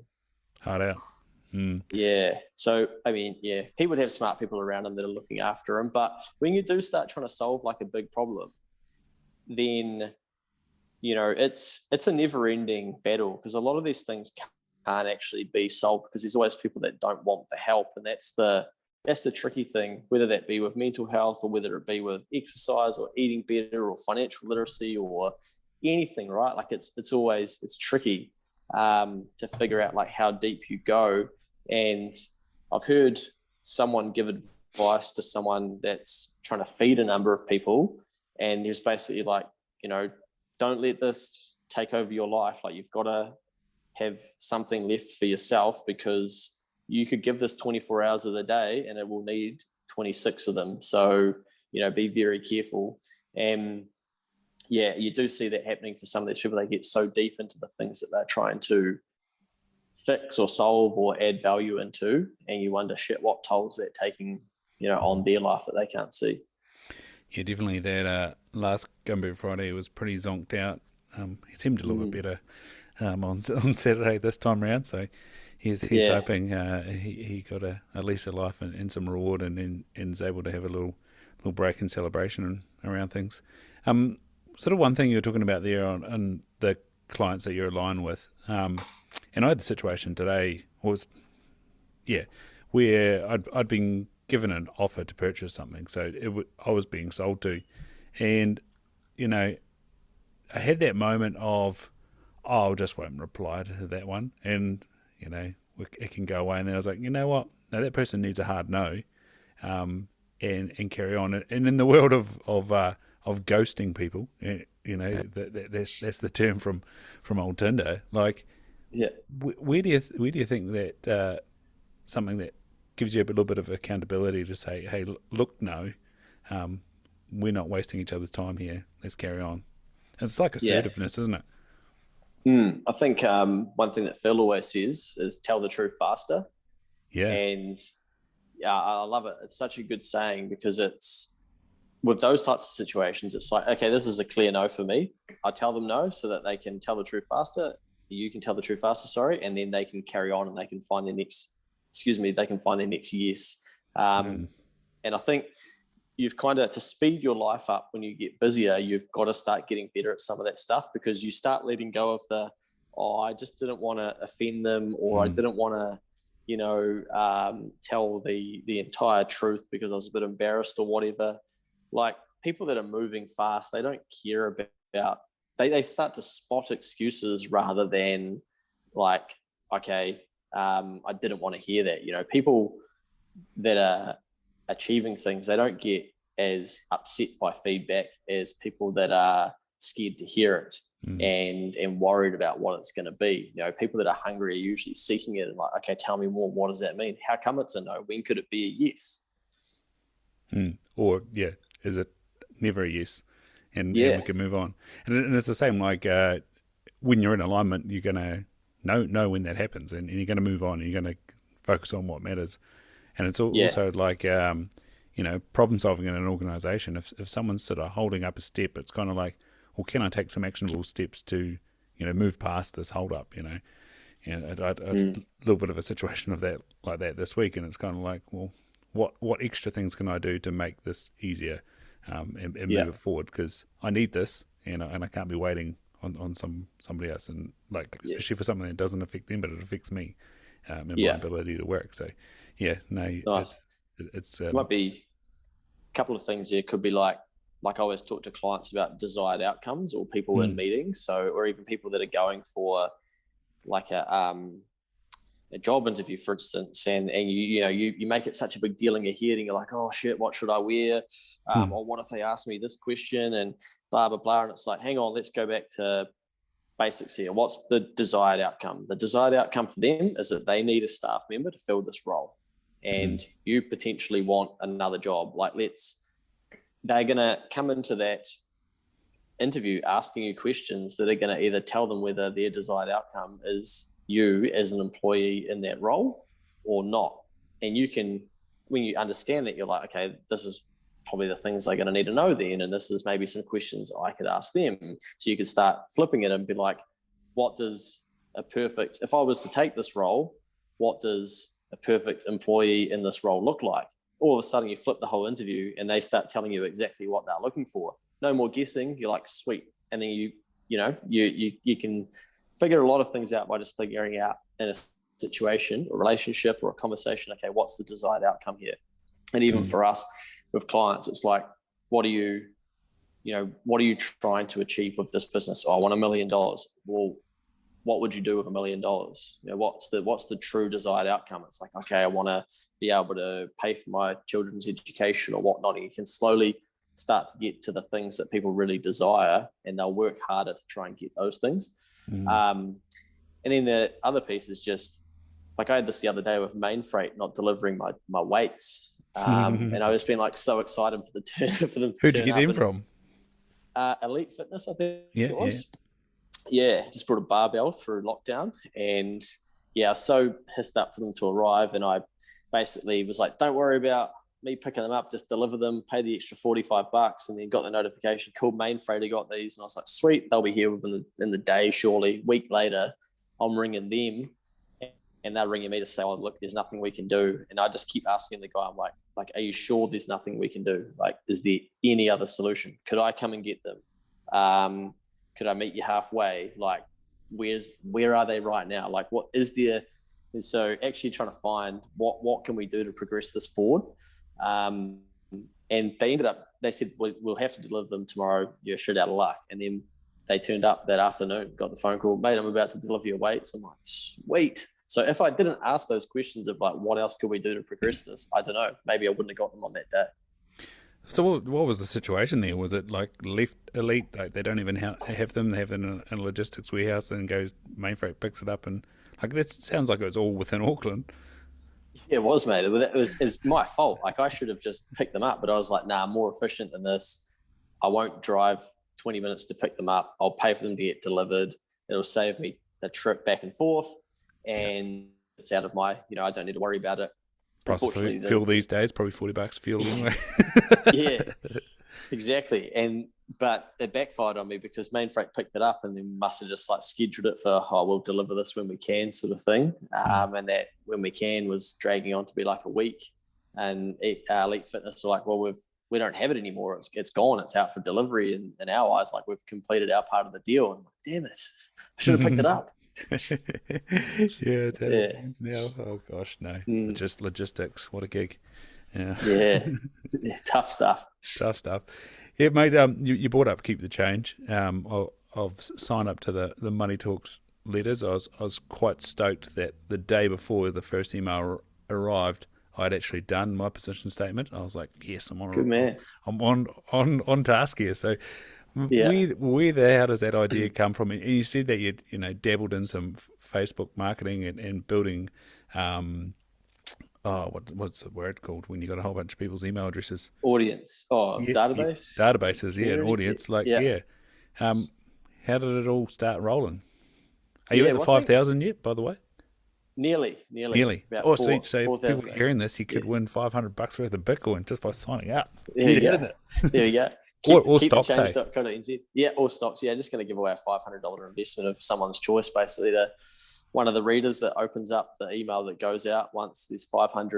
Hard out. Yeah. So, I mean, yeah, he would have smart people around him that are looking after him. But when you do start trying to solve like a big problem, then, you know, it's a never ending battle, because a lot of these things can't actually be solved, because there's always people that don't want the help. And that's the tricky thing, whether that be with mental health, or whether it be with exercise or eating better or financial literacy, or anything, right? Like it's always, it's tricky to figure out like how deep you go. And I've heard someone give advice to someone that's trying to feed a number of people, and he was basically like, don't let this take over your life. Like, you've got to have something left for yourself, because you could give this 24 hours of the day and it will need 26 of them. So, be very careful. And yeah, you do see that happening for some of these people. They get so deep into the things that they're trying to fix or solve or add value into, and you wonder, shit, what tolls they're taking, on their life that they can't see. Yeah, definitely. That last Gumboot Friday was pretty zonked out. He seemed a little bit better on Saturday this time around. So he's hoping he got at least a life and some reward, and is able to have a little break and celebration around things. Sort of one thing you were talking about there on the clients that you're aligned with, and I had the situation today where I'd been given an offer to purchase something, so I was being sold to, and I had that moment of, I just won't reply to that one, and it can go away, and then I was like, you know what, no, that person needs a hard no, and carry on. And in the world of ghosting people, that's the term from old Tinder. Like, yeah, where do you think that something that gives you a little bit of accountability to say, hey, look, no, we're not wasting each other's time here. Let's carry on. It's like assertiveness, isn't it? I think one thing that Phil always says is tell the truth faster. Yeah. And I love it. It's such a good saying, because it's, with those types of situations, it's like, okay, this is a clear no for me. I tell them no so that they can tell the truth faster. You can tell the truth faster, sorry. And then they can carry on and they can find their next, yes. And I think you've kind of, to speed your life up when you get busier, you've got to start getting better at some of that stuff, because you start letting go of the, I just didn't want to offend them, or I didn't want to, tell the entire truth because I was a bit embarrassed or whatever. Like, people that are moving fast, they don't care about, they start to spot excuses rather than like, okay, I didn't want to hear that. People that are achieving things, they don't get as upset by feedback as people that are scared to hear it and worried about what it's going to be. People that are hungry are usually seeking it and like, okay, tell me more. What does that mean? How come it's a no? When could it be a yes? Or is it never a yes? And we can move on. And it's the same, like when you're in alignment, you're going to know when that happens, and you're going to move on, and you're going to focus on what matters. And it's also like, problem solving in an organization. If someone's sort of holding up a step, it's kind of like, well, can I take some actionable steps to, move past this hold up, I had a little bit of a situation of that, like that this week, and it's kind of like, well, what extra things can I do to make this easier, and move it forward, because I need this, and I can't be waiting on somebody else, and like, especially for something that doesn't affect them, but it affects me, and my ability to work. So Nice. it's might be a couple of things there. Could be like I always talk to clients about desired outcomes, or people in meetings, or even people that are going for like a job interview, for instance, and you make it such a big deal in your head, and you're like, oh shit, what should I wear? Or what if they ask me this question, and blah blah blah. And it's like, hang on, let's go back to basics here. What's the desired outcome? The desired outcome for them is that they need a staff member to fill this role, and you potentially want another job. Like, they're gonna come into that interview asking you questions that are going to either tell them whether their desired outcome is you as an employee in that role or not. And you can, when you understand that, you're like, okay, this is probably the things they're going to need to know then, and this is maybe some questions I could ask them. So you could start flipping it and be like, what does if I was to take this role, what does a perfect employee in this role look like? All of a sudden you flip the whole interview and they start telling you exactly what they're looking for. No more guessing. You're like, sweet. And then you can figure a lot of things out by just figuring out in a situation, a relationship, or a conversation, okay, what's the desired outcome here? And even for us with clients, it's like, what do you what are you trying to achieve with this business? Oh, I want $1 million. Well, what would you do with $1 million? What's the true desired outcome? It's like, okay, I want to be able to pay for my children's education or whatnot. And you can slowly start to get to the things that people really desire, and they'll work harder to try and get those things. And then the other piece is just like I had this the other day with Main Freight not delivering my weights. And I've just been like so excited for them to Who'd you get them from? Elite Fitness, I think it was. Yeah, just brought a barbell through lockdown, and I was so pissed up for them to arrive. And I basically was like, don't worry about me picking them up, just deliver them, pay the extra $45. And then got the notification, called Main Freight, got these. And I was like, sweet, they'll be here in the day, surely. Week later, I'm ringing them, and they're ringing me to say, oh, look, there's nothing we can do. And I just keep asking the guy, I'm like, are you sure there's nothing we can do? Like, is there any other solution? Could I come and get them? Could I meet you halfway? Like, where are they right now? Like, what is there? And so actually trying to find what can we do to progress this forward. And they said, we'll have to deliver them tomorrow. You're shit out of luck. And then they turned up that afternoon, got the phone call, mate, I'm about to deliver your weights. I'm like, sweet. So if I didn't ask those questions of like, what else could we do to progress this? I don't know. Maybe I wouldn't have got them on that day. So what was the situation there? Was it like left Elite, like they don't even have them, they have them in a logistics warehouse, and goes Main Freight picks it up, and like that sounds like it was all within Auckland. Yeah, it was, mate. It's my fault. Like I should have just picked them up, but I was like, nah, I'm more efficient than this. I won't drive 20 minutes to pick them up. I'll pay for them to get delivered. It'll save me a trip back and forth, and it's out of my, I don't need to worry about it. Price of fuel these days, probably $40 fuel anyway. Yeah, exactly. But it backfired on me because Main Freight picked it up and then must have just like scheduled it for, we'll deliver this when we can sort of thing. And that when we can was dragging on to be like a week. And Elite Fitness are like, well, we don't have it anymore. It's gone. It's out for delivery. And in our eyes, like we've completed our part of the deal. And I'm like, damn it, I should have picked it up. It's now. Oh gosh, no. Just logistics. What a gig. Yeah, tough stuff. Yeah, mate. You brought up Keep the Change. I've signed up to the Money Talks letters. I was quite stoked that the day before the first email arrived, I'd actually done my position statement. I was like, yes, I'm on. Good man. I'm on task here. So. Yeah. Where the hell does that idea come from? And you said that you dabbled in some Facebook marketing and building, what's the word called when you got a whole bunch of people's email addresses? Audience. Database. Databases, an audience. How did it all start rolling? Are you at the 5,000 yet? By the way. Nearly. So if people are hearing this, you could win $500 worth of Bitcoin just by signing up. There you go. Or stocks, Yeah, or stocks. Yeah, just going to give away a $500 investment of someone's choice, basically, to one of the readers that opens up the email that goes out once there's 5,000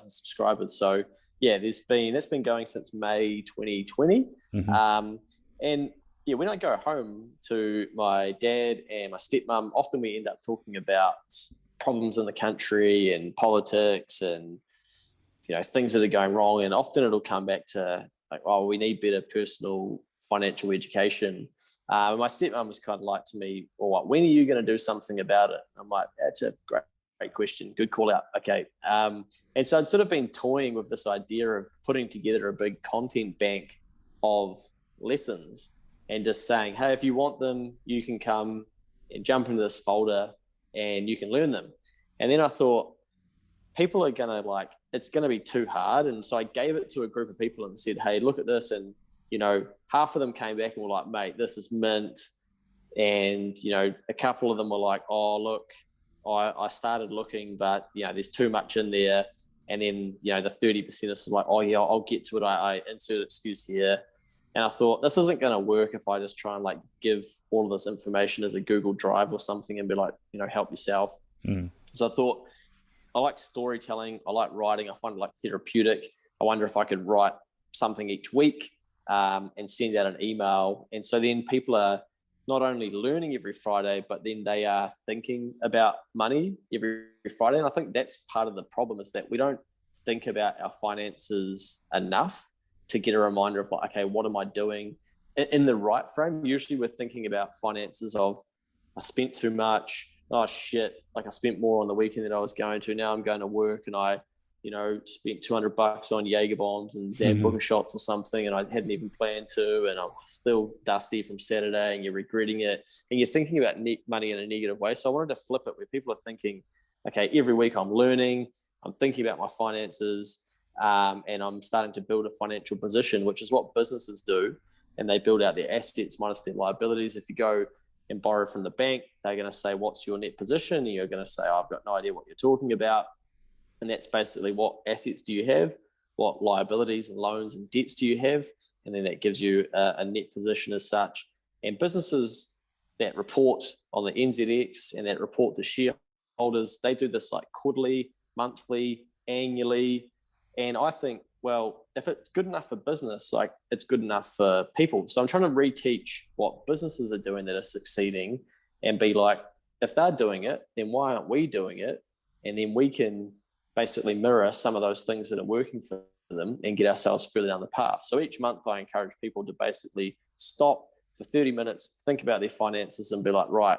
subscribers. So yeah, that's been going since May 2020. And yeah, when I go home to my dad and my stepmom, often we end up talking about problems in the country and politics and things that are going wrong. And often it'll come back to like, oh, we need better personal financial education. My stepmom was kind of like to me, well, when are you going to do something about it? I'm like, that's a great question. Good call out. Okay. And so I'd sort of been toying with this idea of putting together a big content bank of lessons and just saying, hey, if you want them, you can come and jump into this folder and you can learn them. And then I thought, people are going to it's going to be too hard. And so I gave it to a group of people and said, hey, look at this. And, half of them came back and were like, mate, this is mint. And, a couple of them were like, oh, look, I started looking, but, there's too much in there. And then, the 30% is like, oh yeah, I'll get to it. I insert excuse here. And I thought, this isn't going to work if I just try and give all of this information as a Google Drive or something and be like, help yourself. So I thought, I like storytelling. I like writing. I find it therapeutic. I wonder if I could write something each week and send out an email. And so then people are not only learning every Friday, but then they are thinking about money every Friday. And I think that's part of the problem, is that we don't think about our finances enough. to get a reminder of like, okay, what am I doing in the right frame? Usually we're thinking about finances of, I spent too much. Oh shit. Like I spent more on the weekend than I was going to. Now I'm going to work and I, spent $200 on Jaeger bombs and Zambuca shots or something. And I hadn't even planned to, and I'm still dusty from Saturday and you're regretting it. And you're thinking about money in a negative way. So I wanted to flip it where people are thinking, okay, every week I'm learning, I'm thinking about my finances, and I'm starting to build a financial position, which is what businesses do. And they build out their assets minus their liabilities. If you go and borrow from the bank, they're going to say, what's your net position? And you're going to say, oh, I've got no idea what you're talking about. And that's basically what assets do you have, what liabilities and loans and debts do you have, and then that gives you a net position as such. And businesses that report on the NZX and that report to shareholders, they do this like quarterly, monthly, annually. And I think, well, if it's good enough for business, like it's good enough for people. So I'm trying to reteach what businesses are doing that are succeeding and be like, if they're doing it, then why aren't we doing it? And then we can basically mirror some of those things that are working for them and get ourselves further down the path. So each month I encourage people to basically stop for 30 minutes, think about their finances and be like, right,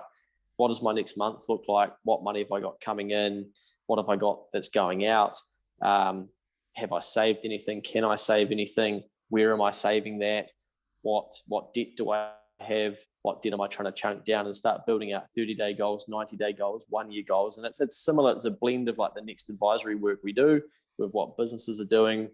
what does my next month look like? What money have I got coming in? What have I got that's going out? Have I saved anything? Can I save anything? Where am I saving that? What debt do I have? What debt am I trying to chunk down, and start building out 30-day goals, 90-day goals, 1-year goals? And it's similar. It's a blend of like the next advisory work we do with what businesses are doing,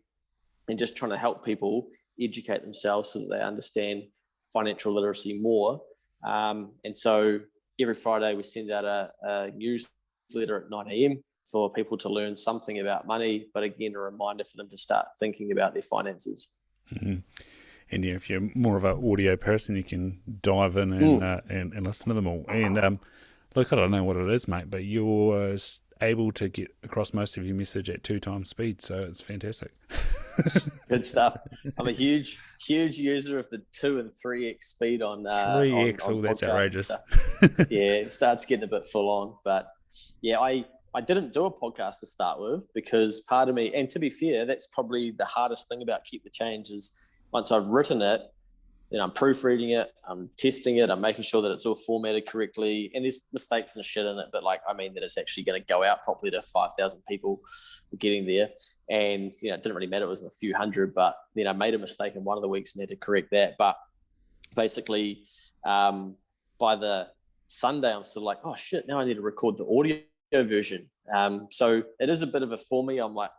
and just trying to help people educate themselves so that they understand financial literacy more. And so every Friday we send out a newsletter at 9 a.m. for people to learn something about money, but again, a reminder for them to start thinking about their finances. Mm-hmm. And yeah, if you're more of an audio person, you can dive in and listen to them all. And look, I don't know what it is, mate, but you're able to get across most of your message at 2 times speed, so it's fantastic. Good stuff. I'm a huge user of the 2 and 3x speed on 3x. on that's outrageous. Yeah, it starts getting a bit full on, but yeah, I didn't do a podcast to start with because part of me, and to be fair, that's probably the hardest thing about Keep the Change is once I've written it, then I'm proofreading it, I'm testing it, I'm making sure that it's all formatted correctly, and there's mistakes and shit in it, but like, I mean that it's actually going to go out properly to 5,000 people getting there. And, it didn't really matter. It was a few hundred, but then I made a mistake in one of the weeks and had to correct that. But basically, by the Sunday, I'm sort of like, oh shit, now I need to record the audio version. So it is a bit of a for me. I'm like,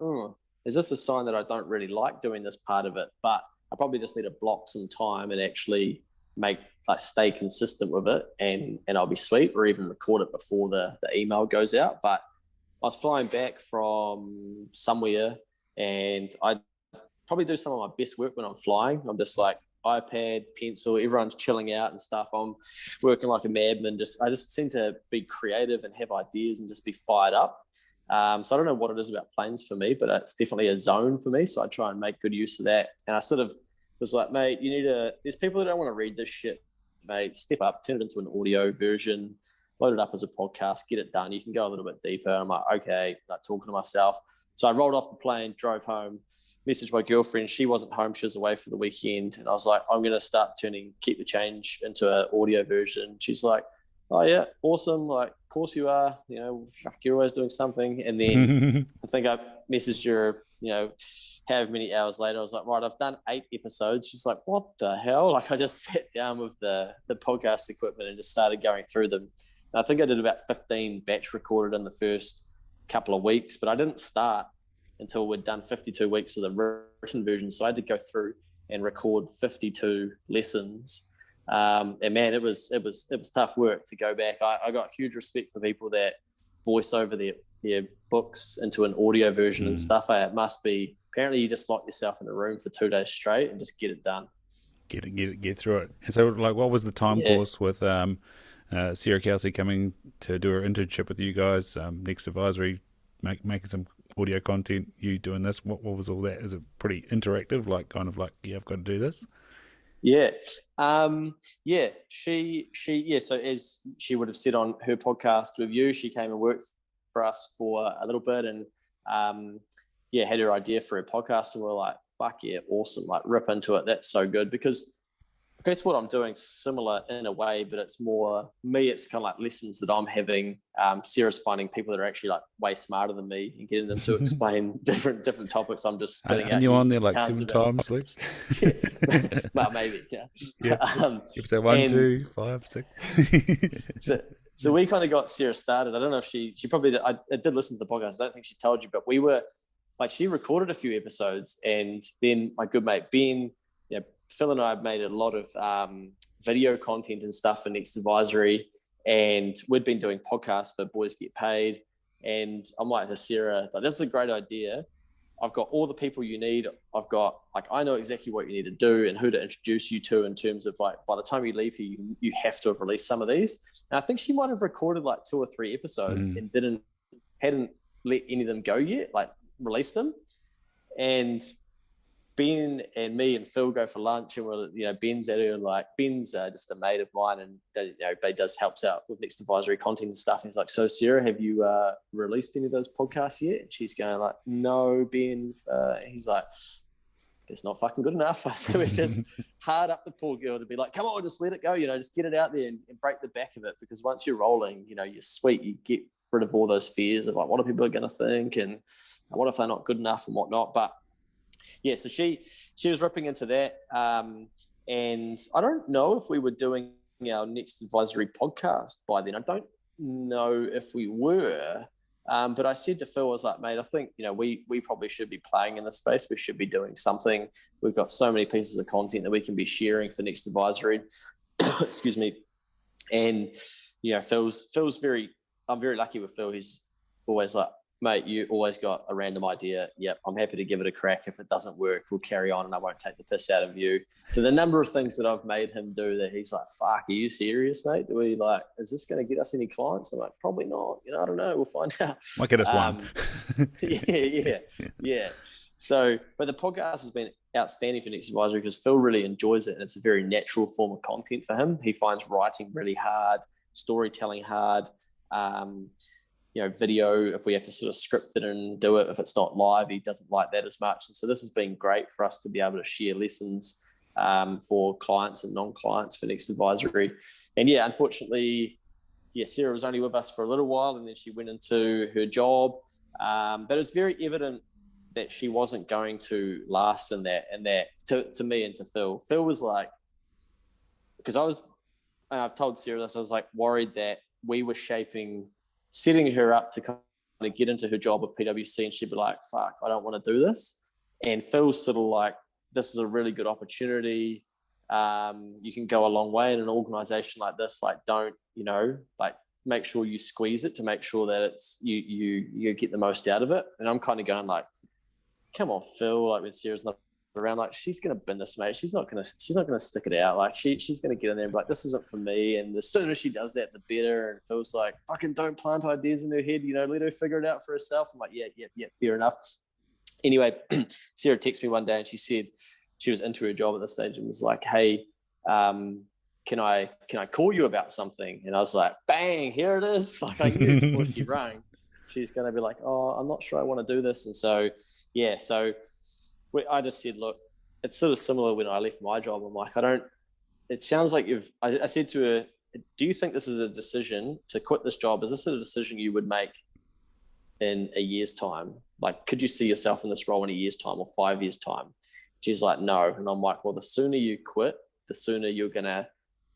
is this a sign that I don't really like doing this part of it? But I probably just need to block some time and actually stay consistent with it, and I'll be sweet, or even record it before the email goes out. But I was flying back from somewhere, and I probably do some of my best work when I'm flying. I'm just like iPad, pencil, everyone's chilling out and stuff. I'm working like a madman. I just seem to be creative and have ideas and just be fired up. So I don't know what it is about planes for me, but it's definitely a zone for me. So I try and make good use of that. And I sort of was like, mate, there's people that don't want to read this shit, mate. Step up, turn it into an audio version, load it up as a podcast, get it done. You can go a little bit deeper. I'm like, okay, like talking to myself. So I rolled off the plane, drove home, messaged my girlfriend. She wasn't home. She was away for the weekend. And I was like, I'm going to start turning Keep the Change into an audio version. She's like, oh yeah, awesome. Like, of course you are, you're always doing something. And then I think I messaged her, however many hours later, I was like, right, I've done 8 episodes. She's like, what the hell? Like, I just sat down with the podcast equipment and just started going through them. And I think I did about 15 batch recorded in the first couple of weeks, but I didn't start until we'd done 52 weeks of the written version. So I had to go through and record 52 lessons. And man, it was tough work to go back. I got huge respect for people that voice over their books into an audio version and stuff. It must be, apparently you just lock yourself in a room for 2 days straight and just get it done. Get through it. And so, like, what was the time course with Sarah Kelsey coming to do her internship with you guys, next advisory, making some audio content, you doing this? What was all that? Is it pretty interactive, like kind of like, yeah, I've got to do this? Yeah. So as she would have said on her podcast with you, she came and worked for us for a little bit, and had her idea for her podcast, and we're like, fuck yeah, awesome. Like rip into it. That's so good, because I guess what I'm doing similar in a way, but it's more me. It's kind of like lessons that I'm having. Sarah's finding people that are actually like way smarter than me and getting them to explain different topics. I'm just spitting out. And you're on there like 7 times, Luke? Yeah. Well, maybe, yeah. Yeah. Episode 1, 2, 5, 6. So we kind of got Sarah started. I don't know if she probably did. I did listen to the podcast. I don't think she told you, but we were like, she recorded a few episodes, and then my good mate Ben, Phil and I have made a lot of video content and stuff for Next Advisory, and we'd been doing podcasts for Boys Get Paid. And I'm like to Sarah, like, this is a great idea. I've got all the people you need. I've got, like, I know exactly what you need to do and who to introduce you to in terms of, like, by the time you leave here, you have to have released some of these. And I think she might have recorded like 2 or 3 episodes and hadn't let any of them go yet, like released them. And Ben and me and Phil go for lunch, and we're, Ben's at her, like, Ben's just a mate of mine, and helps out with Next Advisory content and stuff. And he's like, so Sarah, have you released any of those podcasts yet? And she's going like, no, Ben. He's like, that's not fucking good enough. So we just hard up the poor girl to be like, come on, just let it go, just get it out there and break the back of it. Because once you're rolling, you're sweet, you get rid of all those fears of like, what are people going to think, and what if they're not good enough and whatnot. But yeah, so she was ripping into that. And I don't know if we were doing our Next Advisory podcast by then. I don't know if we were. But I said to Phil, I was like, mate, I think, we probably should be playing in this space. We should be doing something. We've got so many pieces of content that we can be sharing for Next Advisory. Excuse me. And, I'm very lucky with Phil. He's always like, mate, you always got a random idea. Yep, I'm happy to give it a crack. If it doesn't work, we'll carry on and I won't take the piss out of you. So the number of things that I've made him do that he's like, fuck, are you serious, mate? Is this going to get us any clients? I'm like, probably not. I don't know. We'll find out. Might get us one. Yeah. So, but the podcast has been outstanding for Next Advisory because Phil really enjoys it, and it's a very natural form of content for him. He finds writing really hard, storytelling hard. Video, if we have to sort of script it and do it, if it's not live, he doesn't like that as much. And so this has been great for us to be able to share lessons for clients and non-clients for Next Advisory. And yeah, unfortunately, Sarah was only with us for a little while, and then she went into her job. But it was very evident that she wasn't going to last in that. And that to me and to Phil. Phil was like, because I've told Sarah this, I was like worried that we were setting her up to kind of get into her job with PwC, and she'd be like, fuck, I don't want to do this. And Phil's sort of like, this is a really good opportunity. You can go a long way in an organization like this. Like, don't, make sure you squeeze it to make sure that it's, you get the most out of it. And I'm kind of going like, come on, Phil, like when Sarah's not around, like, she's gonna bin this, mate. She's not gonna stick it out. Like, she's gonna get in there and be like, this isn't for me. And the sooner she does that, the better. And Phil's like, fucking don't plant ideas in her head, let her figure it out for herself. I'm like, yeah, fair enough. Anyway, Sarah texted me one day and she said she was into her job at this stage and was like, hey, can I call you about something? And I was like, bang, here it is. Like, I knew before she rang, she's gonna be like, oh, I'm not sure I want to do this. And so I just said, look, it's sort of similar when I left my job. I'm like, it sounds like I said to her, do you think this is a decision to quit this job? Is this a decision you would make in a year's time? Like, could you see yourself in this role in a year's time or 5 years time? She's like, no. And I'm like, well, the sooner you quit, the sooner you're going to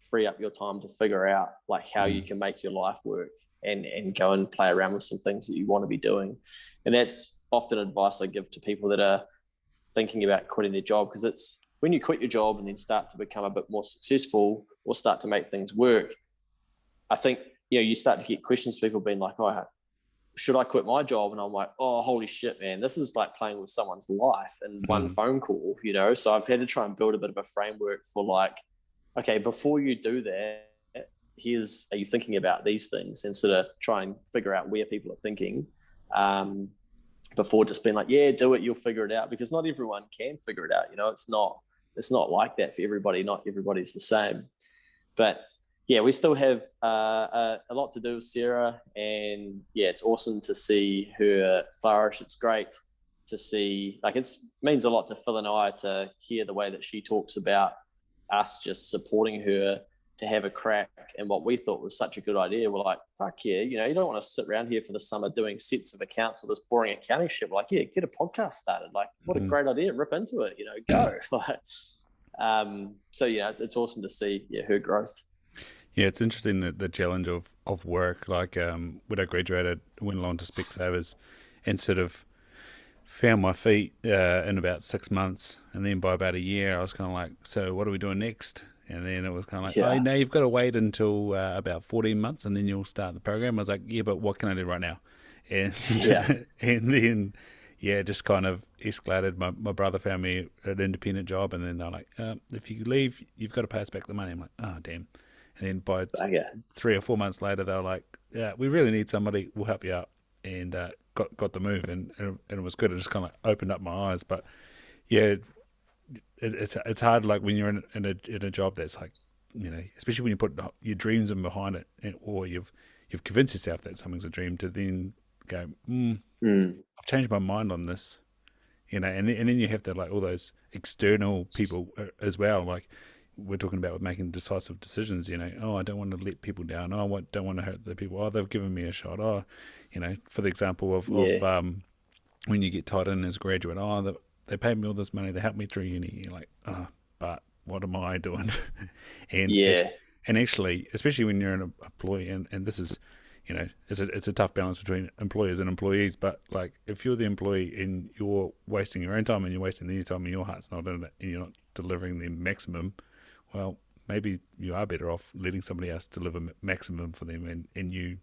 free up your time to figure out like how you can make your life work and go and play around with some things that you want to be doing. And that's often advice I give to people that are thinking about quitting their job, because it's when you quit your job and then start to become a bit more successful or start to make things work, I think, you start to get questions, people being like, oh, should I quit my job? And I'm like, oh, holy shit, man, this is like playing with someone's life in one phone call, So I've had to try and build a bit of a framework for like, okay, before you do that, are you thinking about these things, and sort of try and figure out where people are thinking, before just being like, yeah, do it, you'll figure it out, because not everyone can figure it out. It's not like that for everybody. Not everybody's the same. But yeah, we still have a lot to do with Sarah, and yeah, it's awesome to see her flourish. It's great to see, like, it's means a lot to Phil and I to hear the way that she talks about us just supporting her to have a crack and what we thought was such a good idea. We're like, fuck yeah, you know, you don't want to sit around here for the summer doing sets of accounts or this boring accounting shit. We're like, yeah, get a podcast started. Like, what a great idea. Rip into it, you know, go. So yeah, it's awesome to see her growth. Yeah, it's interesting that the challenge of work. Like when I graduated, went along to Specsavers and sort of found my feet in about 6 months, and then by about a year, I was kind of like, so what are we doing next? And then it was kind of like, oh, no, you've got to wait until about 14 months, and then you'll start the program. I was like, yeah, but what can I do right now? And and then just kind of escalated. My brother found me an independent job, and then they're like, if you leave, you've got to pay us back the money. I'm like, oh, damn. And then by 3 or 4 months later, they were like, yeah, we really need somebody. We'll help you out. And got the move, and it was good. It just kind of opened up my eyes. But yeah, it's hard, like when you're in a job that's like, you know, especially when you put your dreams in behind it, or you've convinced yourself that something's a dream, to then go, I've changed my mind on this, you know, and then you have to, like, all those external people as well, like we're talking about with making decisive decisions, you know, oh, I don't want to let people down, oh, I don't want to hurt the people, oh, they've given me a shot, oh, you know, for the example of when you get tied in as a graduate, oh, they paid me all this money, they helped me through uni, you're like, oh, but what am I doing? and actually, especially when you're an employee, and this is, you know, it's a tough balance between employers and employees, but like if you're the employee and you're wasting your own time and you're wasting their time and your heart's not in it and you're not delivering the maximum, well, maybe you are better off letting somebody else deliver maximum for them, and you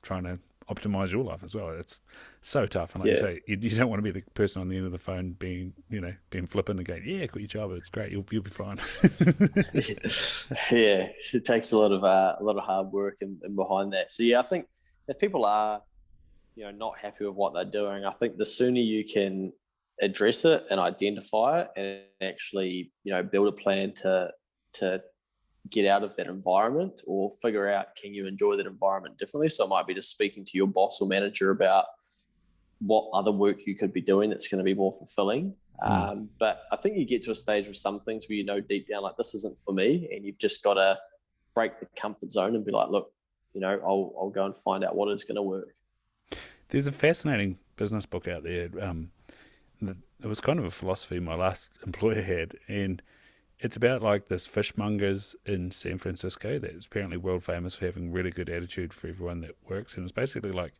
trying to optimize your life as well. It's so tough. And like you say, you don't want to be the person on the end of the phone being flippant and going, yeah, quit your job, it's great, you'll be fine. Yeah, it takes a lot of hard work and behind that. So yeah, I think if people are, you know, not happy with what they're doing, I think the sooner you can address it and identify it and actually, you know, build a plan to get out of that environment, or figure out, can you enjoy that environment differently? So it might be just speaking to your boss or manager about what other work you could be doing that's going to be more fulfilling. But I think you get to a stage with some things where you know deep down, like, this isn't for me, and you've just got to break the comfort zone and be like, look, you know, I'll go and find out what is going to work. There's a fascinating business book out there. It was kind of a philosophy my last employer had, and it's about like this fishmongers in San Francisco that's apparently world famous for having really good attitude for everyone that works. And it's basically like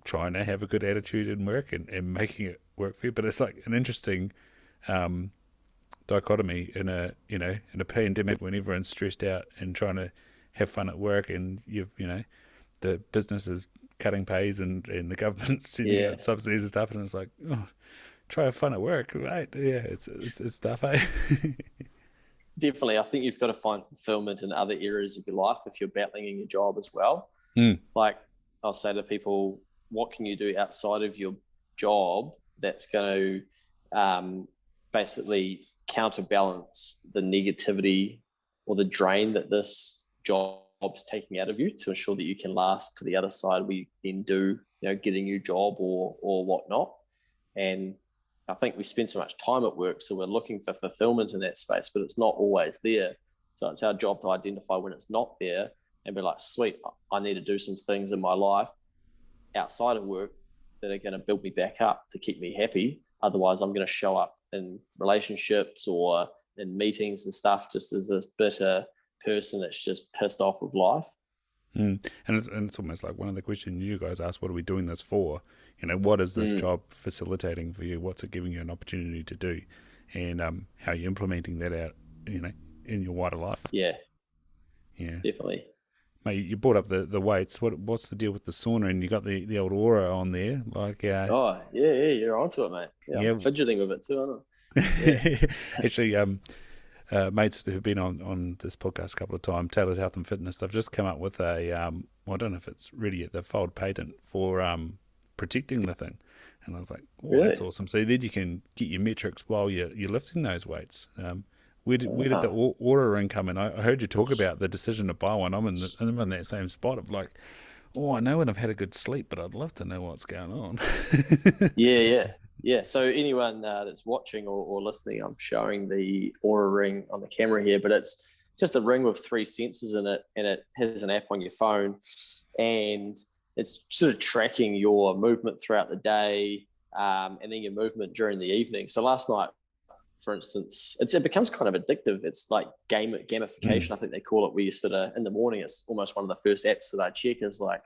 trying to have a good attitude in work and making it work for you. But it's like an interesting dichotomy in a pandemic when everyone's stressed out and trying to have fun at work, and the business is cutting pays and the government's sending out subsidies and stuff, and it's like, oh, try have fun at work, right? Yeah, it's tough, eh? Definitely. I think you've got to find fulfillment in other areas of your life if you're battling in your job as well. Like, I'll say to people, what can you do outside of your job that's going to basically counterbalance the negativity or the drain that this job's taking out of you, to ensure that you can last to the other side where you then do, you know, get a new job or whatnot. And I think we spend so much time at work, so we're looking for fulfillment in that space, but it's not always there. So it's our job to identify when it's not there and be like, sweet, I need to do some things in my life outside of work that are going to build me back up to keep me happy. Otherwise, I'm going to show up in relationships or in meetings and stuff just as a bitter person that's just pissed off with life. And it's almost like one of the questions you guys asked, what are we doing this for? You know, what is this job facilitating for you? What's it giving you an opportunity to do? And how are you implementing that out, you know, in your wider life? Yeah, definitely. Mate, you brought up the weights. What's the deal with the sauna? And you got the old aura on there, like. Oh yeah, you're onto it, mate. Yeah, I'm fidgeting with it too, aren't I? Yeah. Actually, mates who've been on this podcast a couple of times, Tailored Health and Fitness, they've just come up with a, I don't know if it's ready yet, they've filed patent for protecting the thing. And I was like, oh, really? That's awesome. So then you can get your metrics while you're lifting those weights. Where did the Aura ring come in? I heard you talk about the decision to buy one. I'm in that same spot of like, oh, I know when I've had a good sleep, but I'd love to know what's going on. Yeah. Yeah, so anyone that's watching or listening, I'm showing the Aura Ring on the camera here, but it's just a ring with 3 sensors in it, and it has an app on your phone, and it's sort of tracking your movement throughout the day, and then your movement during the evening. So last night, for instance, it becomes kind of addictive. It's like gamification, I think they call it, where you sort of, in the morning, it's almost one of the first apps that I check is like,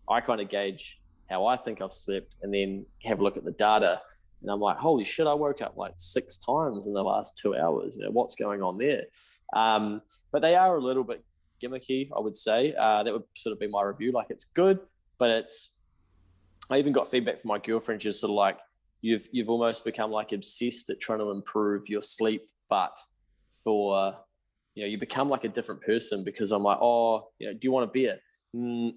I kind of gauge how I think I've slept and then have a look at the data. And I'm like, holy shit, I woke up like 6 times in the last 2 hours. What's going on there? But they are a little bit gimmicky, I would say. That would sort of be my review. Like, it's good, but I even got feedback from my girlfriend. She's sort of like, you've almost become like obsessed at trying to improve your sleep, but you become like a different person, because I'm like, do you want a beer?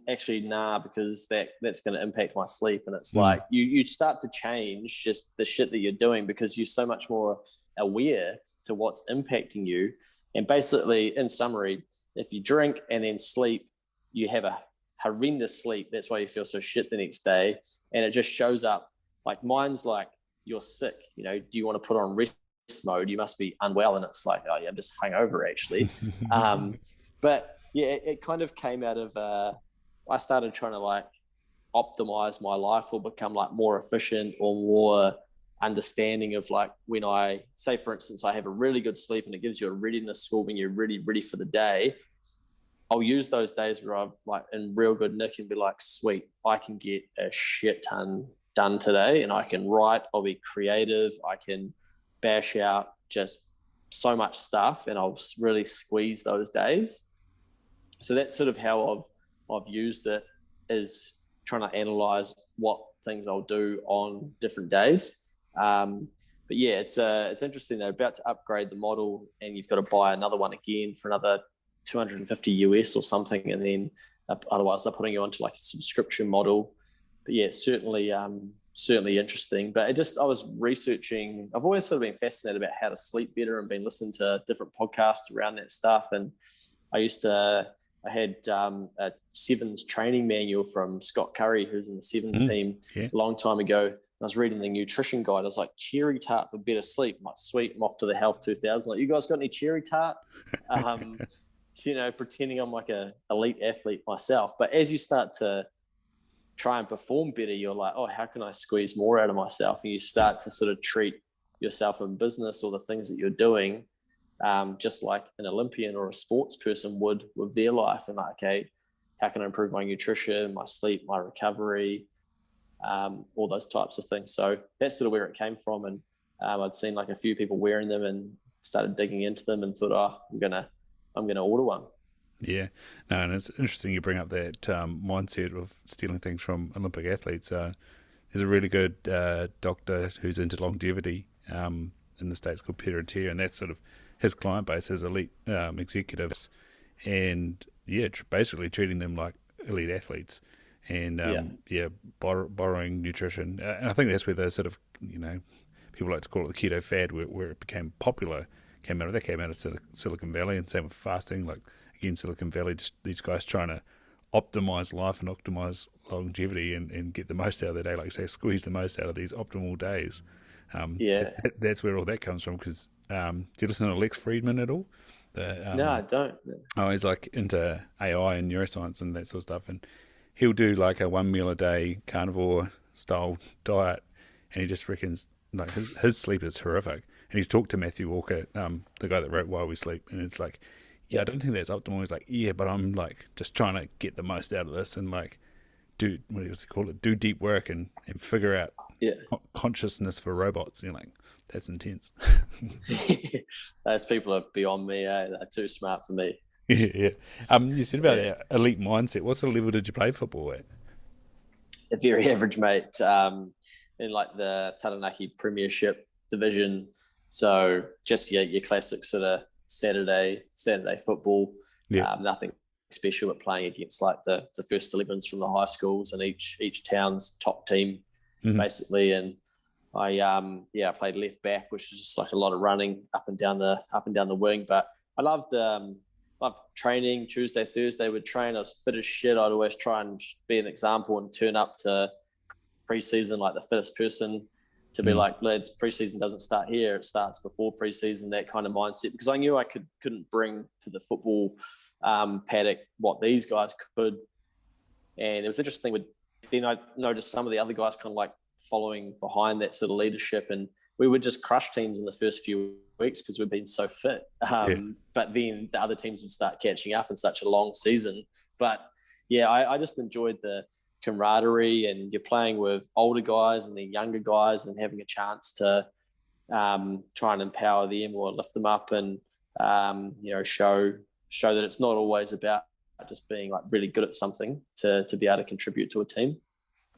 Actually, nah, because that's going to impact my sleep. And it's like you start to change just the shit that you're doing, because you're so much more aware to what's impacting you. And basically, in summary, if you drink and then sleep, you have a horrendous sleep. That's why you feel so shit the next day. And it just shows up. Like, mine's like, you're sick. Do you want to put on rest mode? You must be unwell. And it's like, oh yeah, I'm just hungover actually. But yeah, it kind of came out of, I started trying to like optimize my life or become like more efficient or more understanding of, like, when I say, for instance, I have a really good sleep and it gives you a readiness score when you're really ready for the day. I'll use those days where I'm like in real good nick and be like, sweet, I can get a shit ton done today, and I can write, I'll be creative, I can bash out just so much stuff, and I'll really squeeze those days. So that's sort of how I've used it, is trying to analyze what things I'll do on different days. But yeah, it's interesting. They're about to upgrade the model, and you've got to buy another one again for another 250 US or something, and then otherwise they're putting you onto like a subscription model. But yeah, certainly interesting. But I was researching. I've always sort of been fascinated about how to sleep better and been listening to different podcasts around that stuff. And I had a Sevens training manual from Scott Curry, who's in the Sevens team, a long time ago. I was reading the nutrition guide. I was like, cherry tart for better sleep. I'm like, sweet, I'm off to the Health 2000. Like, you guys got any cherry tart? Pretending I'm like a elite athlete myself. But as you start to try and perform better, you're like, oh, how can I squeeze more out of myself? And you start to sort of treat yourself in business or the things that you're doing just like an Olympian or a sports person would with their life. And like, okay, how can I improve my nutrition, my sleep, my recovery, all those types of things. So that's sort of where it came from. And I'd seen like a few people wearing them and started digging into them and thought, I'm gonna order one. Yeah, no, and it's interesting you bring up that mindset of stealing things from Olympic athletes. There's a really good doctor who's into longevity in the States called Peter Attia, and that's sort of his client base is elite executives, and basically treating them like elite athletes, and borrowing nutrition. And I think that's where the sort of people like to call it the keto fad, where it became popular. That came out of Silicon Valley, and same with fasting. Like, again, Silicon Valley, just these guys trying to optimize life and optimize longevity and get the most out of their day, like you say, squeeze the most out of these optimal days. That's where all that comes from. Because do you listen to Lex Friedman at all? No, I don't. Oh, he's like into AI and neuroscience and that sort of stuff, and he'll do like a 1 meal a day carnivore style diet, and he just reckons like his sleep is horrific. And he's talked to Matthew Walker, the guy that wrote Why We Sleep, and it's like, I don't think that's optimal. He's like, but I'm like just trying to get the most out of this and like do, what does he call it? Do deep work and figure out consciousness for robots. You're like, that's intense. Those people are beyond me. They're too smart for me. Yeah. You said about that elite mindset. What sort of level did you play football at? A very average, mate. In like the Taranaki Premiership division. So just your classic sort of Saturday football. Nothing special, but playing against like the first 11s from the high schools and each town's top team, basically. And I played left back, which was just like a lot of running up and down the wing. But I loved training. Tuesday, Thursday would train. I was fit as shit. I'd always try and be an example and turn up to pre-season like the fittest person to be like, lads, preseason doesn't start here; it starts before preseason. That kind of mindset, because I knew I couldn't bring to the football paddock what these guys could, and it was interesting. Then I noticed some of the other guys kind of like following behind that sort of leadership, and we would just crush teams in the first few weeks because we've been so fit. But then the other teams would start catching up in such a long season. But yeah, I just enjoyed the camaraderie, and you're playing with older guys and then younger guys, and having a chance to try and empower them or lift them up, and show that it's not always about just being like really good at something to be able to contribute to a team.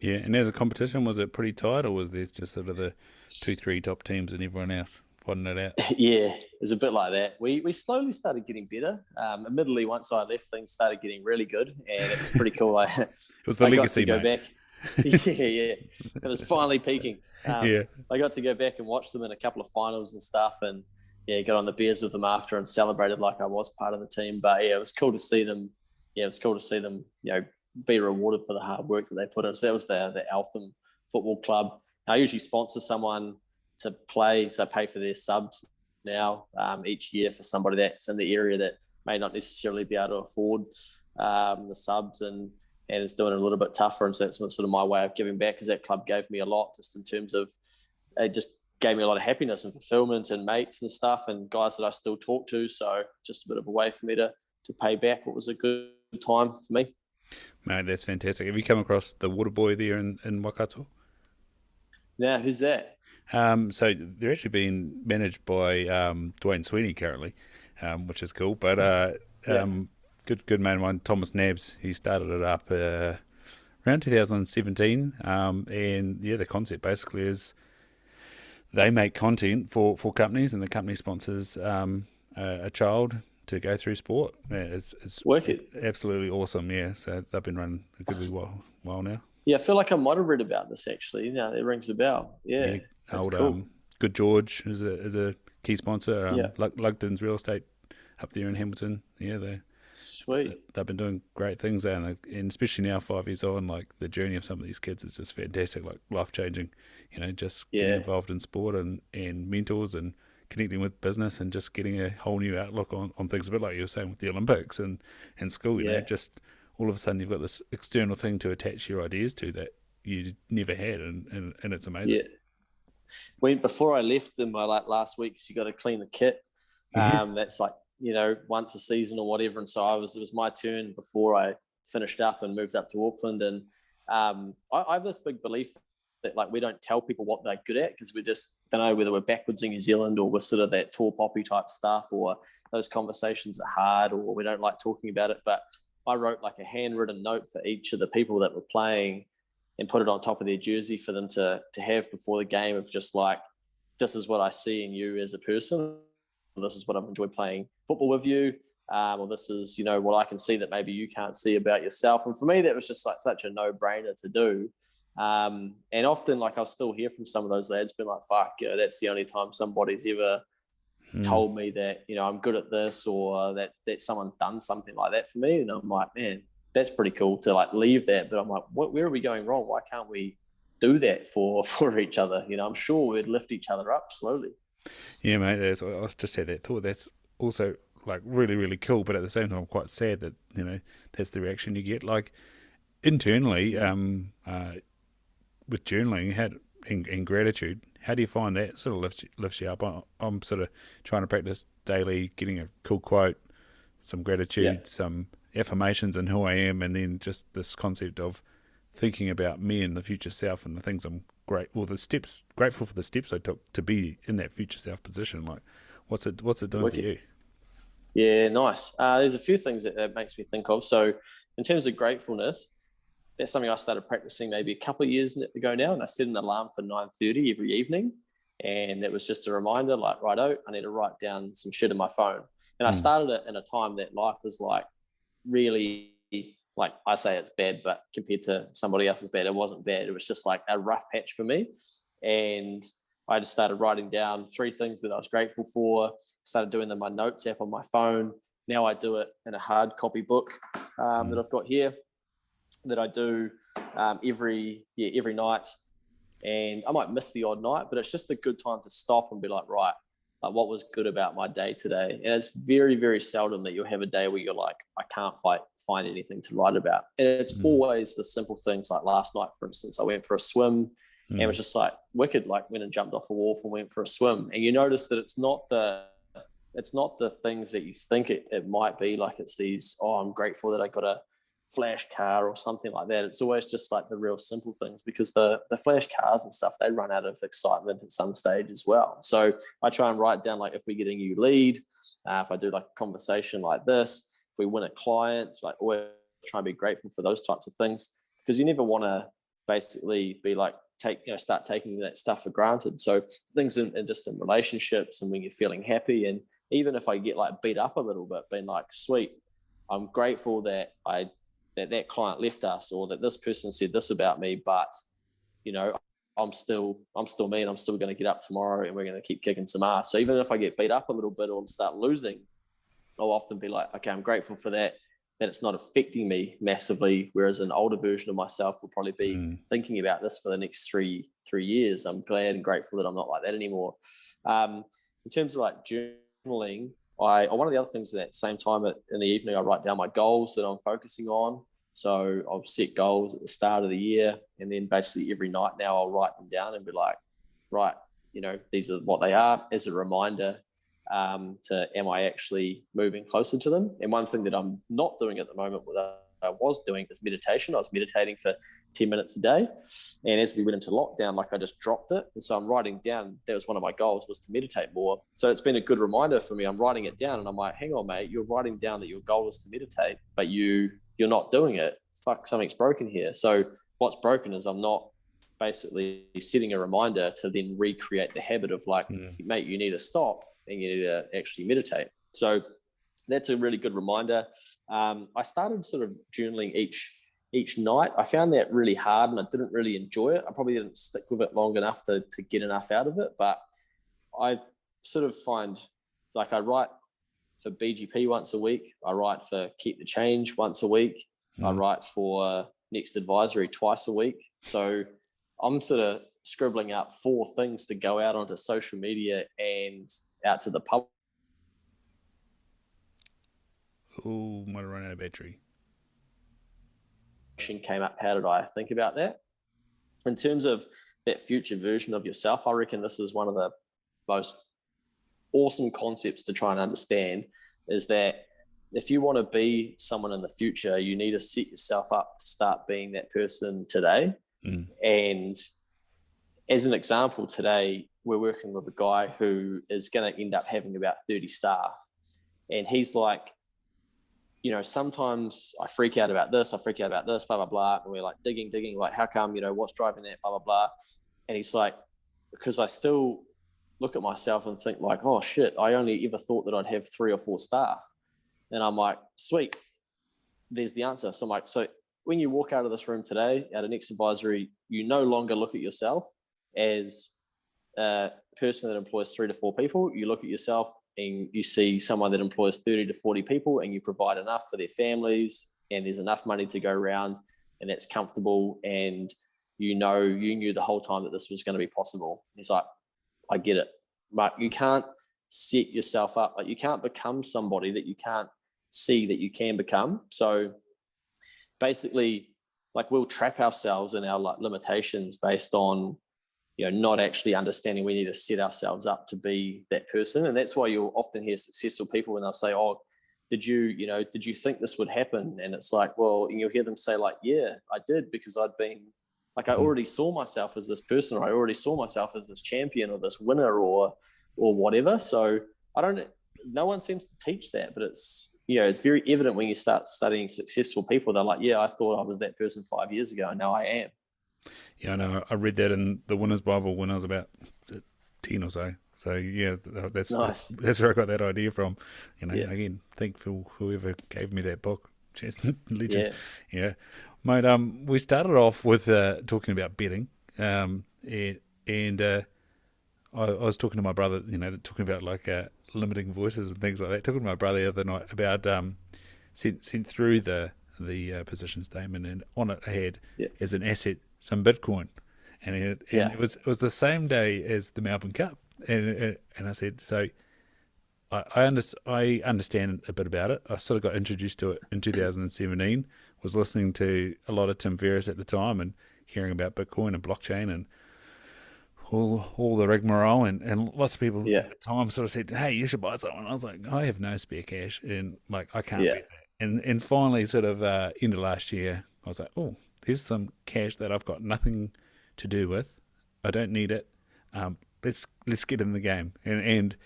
Yeah, and as a competition, was it pretty tight, or was there just sort of the 2-3 top teams and everyone else fighting it out? Yeah, it's a bit like that. We slowly started getting better. Admittedly, once I left, things started getting really good, and it was pretty cool. It was the legacy, got to go mate. back. Yeah, it was finally peaking. Yeah. I got to go back and watch them in a couple of finals and stuff, and yeah, got on the beers with them after and celebrated like I was part of the team. But yeah, it was cool to see them. Yeah, it was cool to see them, be rewarded for the hard work that they put in. So that was the Eltham Football Club. I usually sponsor someone to play, so I pay for their subs now each year for somebody that's in the area that may not necessarily be able to afford the subs, and is doing it a little bit tougher. And so that's sort of my way of giving back, because that club gave me a lot, just in terms of it just gave me a lot of happiness and fulfillment and mates and stuff and guys that I still talk to. So just a bit of a way for me to pay back what was a good time for me. Mate, that's fantastic. Have you come across the Water Boy there in Waikato? Now, who's that? So they're actually being managed by Dwayne Sweeney currently, which is cool. But good mate of mine, Thomas Nabs, he started it up around 2017. And yeah, the concept basically is they make content for companies, and the company sponsors a child to go through sport. Yeah, it's absolutely awesome. Yeah, so they've been running a good while now. Yeah, I feel like I might have read about this actually. Yeah, it rings a bell. Yeah, that's cool. Good George is a key sponsor. Lugden's Real Estate up there in Hamilton. Yeah, they've been doing great things, and especially now 5 years on, like the journey of some of these kids is just fantastic, like life changing. Just getting involved in sport and mentors and connecting with business and just getting a whole new outlook on things, a bit like you were saying with the Olympics and school. Just all of a sudden you've got this external thing to attach your ideas to that you never had, and it's amazing. Yeah. Before I left them, last week, because you got to clean the kit. That's like, once a season or whatever. And so it was my turn before I finished up and moved up to Auckland. And I have this big belief that like we don't tell people what they're good at, because we just don't know whether we're backwards in New Zealand or we're sort of that tall poppy type stuff, or those conversations are hard, or we don't like talking about it. But I wrote like a handwritten note for each of the people that were playing and put it on top of their jersey for them to have before the game, of just like, this is what I see in you as a person. This is what I've enjoyed playing football with you. Or this is, what I can see that maybe you can't see about yourself. And for me, that was just like such a no-brainer to do. And often, like, I'll still hear from some of those lads being like, fuck, that's the only time somebody's ever told me that, I'm good at this, or that someone's done something like that for me. And I'm like, man, that's pretty cool to like leave that. But I'm like, where are we going wrong? Why can't we do that for each other? I'm sure we'd lift each other up slowly. Yeah, mate. I just had that thought. That's also like really, really cool. But at the same time, I'm quite sad that that's the reaction you get. Like internally, with journaling, and gratitude, how do you find that sort of lifts you up? I'm sort of trying to practice daily, getting a cool quote, some gratitude, some affirmations in who I am, and then just this concept of thinking about me and the future self and the things I'm grateful for the steps I took to be in that future self position. Like, what's it doing for you? Yeah, nice. There's a few things that makes me think of. So in terms of gratefulness, that's something I started practicing maybe a couple of years ago now, and I set an alarm for 9:30 every evening, and it was just a reminder, like, righto, I need to write down some shit in my phone. And I started it in a time that life was like really, like, I say it's bad, but compared to somebody else's bad, it wasn't bad. It was just like a rough patch for me. And I just started writing down 3 things that I was grateful for, started doing them in my notes app on my phone. Now I do it in a hard copy book that I've got here, that I do every night. and I might miss the odd night, but it's just a good time to stop and be like, right, like what was good about my day today? And it's very, very seldom that you'll have a day where you're like, I can't find anything to write about. And it's always the simple things, like last night, for instance, I went for a swim and it was just like wicked, like went and jumped off a wharf and went for a swim. And you notice that it's not the things that you think it might be. Like it's these, oh, I'm grateful that I got a flash car or something like that. It's always just like the real simple things, because the flash cars and stuff, they run out of excitement at some stage as well. So I try and write down, like if we get a new lead, if I do like a conversation like this, if we win a client, like always try and be grateful for those types of things, because you never want to basically be like start taking that stuff for granted. So things in just in relationships and when you're feeling happy, and even if I get like beat up a little bit, being like, sweet, I'm grateful that that client left us, or that this person said this about me, but I'm still me, and I'm still going to get up tomorrow and we're going to keep kicking some ass. So even if I get beat up a little bit or start losing, I'll often be like, okay, I'm grateful for that it's not affecting me massively. Whereas an older version of myself will probably be thinking about this for the next three years. I'm glad and grateful that I'm not like that anymore. In terms of like journaling, one of the other things at that same time in the evening, I write down my goals that I'm focusing on. So I'll set goals at the start of the year, and then basically every night now I'll write them down and be like, right, these are what they are, as a reminder to am I actually moving closer to them. And one thing that I'm not doing at the moment, what I was doing, is meditation. I was meditating for 10 minutes a day, and as we went into lockdown, like I just dropped it. And so I'm writing down, that was one of my goals, was to meditate more. So it's been a good reminder for me. I'm writing it down and I'm like, hang on mate, you're writing down that your goal is to meditate, but you're not doing it. Fuck, something's broken here. So what's broken is I'm not basically setting a reminder to then recreate the habit of like, mate, you need to stop and you need to actually meditate. So that's a really good reminder. I started sort of journaling each night. I found that really hard and I didn't really enjoy it. I probably didn't stick with it long enough to get enough out of it. But I sort of find, like, I write for BGP once a week. I write for Keep the Change once a week. I write for Next Advisory twice a week. So I'm sort of scribbling out 4 things to go out onto social media and out to the public. Oh, might have run out of battery. Came up, how did I think about that? In terms of that future version of yourself, I reckon this is one of the most awesome concepts to try and understand, is that if you want to be someone in the future, you need to set yourself up to start being that person today. And as an example, today we're working with a guy who is going to end up having about 30 staff. And he's like, sometimes I freak out about this, blah, blah, blah. And we're like digging, like, how come, what's driving that, blah, blah, blah. And he's like, because I still look at myself and think like, oh shit, I only ever thought that I'd have 3 or 4 staff. And I'm like, sweet, there's the answer. So I'm like, so when you walk out of this room today, out of Next Advisory, you no longer look at yourself as a person that employs 3 to 4 people. You look at yourself and you see someone that employs 30 to 40 people, and you provide enough for their families, and there's enough money to go around, and that's comfortable. And you knew the whole time that this was going to be possible. He's like, I get it. But you can't set yourself up. Like, you can't become somebody that you can't see that you can become. So basically, like, we'll trap ourselves in our like limitations based on not actually understanding we need to set ourselves up to be that person. And that's why you'll often hear successful people when they'll say, oh, did you think this would happen? And it's like, well, and you'll hear them say like, yeah, I did, because I'd been like, I already saw myself as this person, or I already saw myself as this champion or this winner or whatever. So no one seems to teach that, but it's very evident when you start studying successful people. They're like, yeah, I thought I was that person 5 years ago, and now I am. Yeah, I know. I read that in the Winner's Bible when I was about 10 or so. So yeah, that's nice. That's where I got that idea from. Again, thankful whoever gave me that book. Legend. Yeah. Mate, we started off with talking about betting, and I was talking to my brother, talking about like limiting voices and things like that. Talking to my brother the other night about sent through the position statement, and on it I had as an asset some Bitcoin, and Yeah. it was the same day as the Melbourne Cup, and I said so. I understand a bit about it. I sort of got introduced to it in 2017. Was listening to a lot of Tim Ferriss at the time and hearing about Bitcoin and blockchain and all the rigmarole, and lots of people Yeah. at the time sort of said, "Hey, you should buy something." I was like, "I have no spare cash, and like I can't Yeah. bet that." And finally, sort of end of last year, I was like, "Oh, there's some cash that I've got nothing to do with. I don't need it. Let's get in the game." And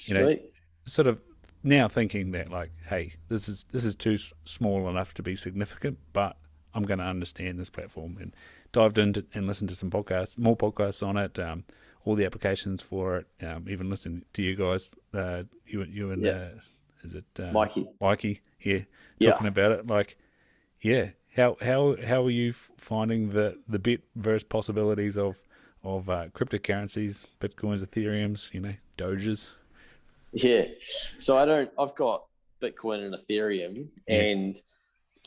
you know, Sweet. sort of now thinking that like, hey, this is too small enough to be significant, but I'm going to understand this platform, and dived into and listened to some podcasts, more podcasts on it, all the applications for it, even listening to you guys, you and Yeah. is it Mikey. Mikey here Yeah. talking about it, like, yeah, how are you finding the bet versus possibilities of cryptocurrencies, bitcoins, ethereums, doges? Yeah. So I've got Bitcoin and Ethereum, Yeah. and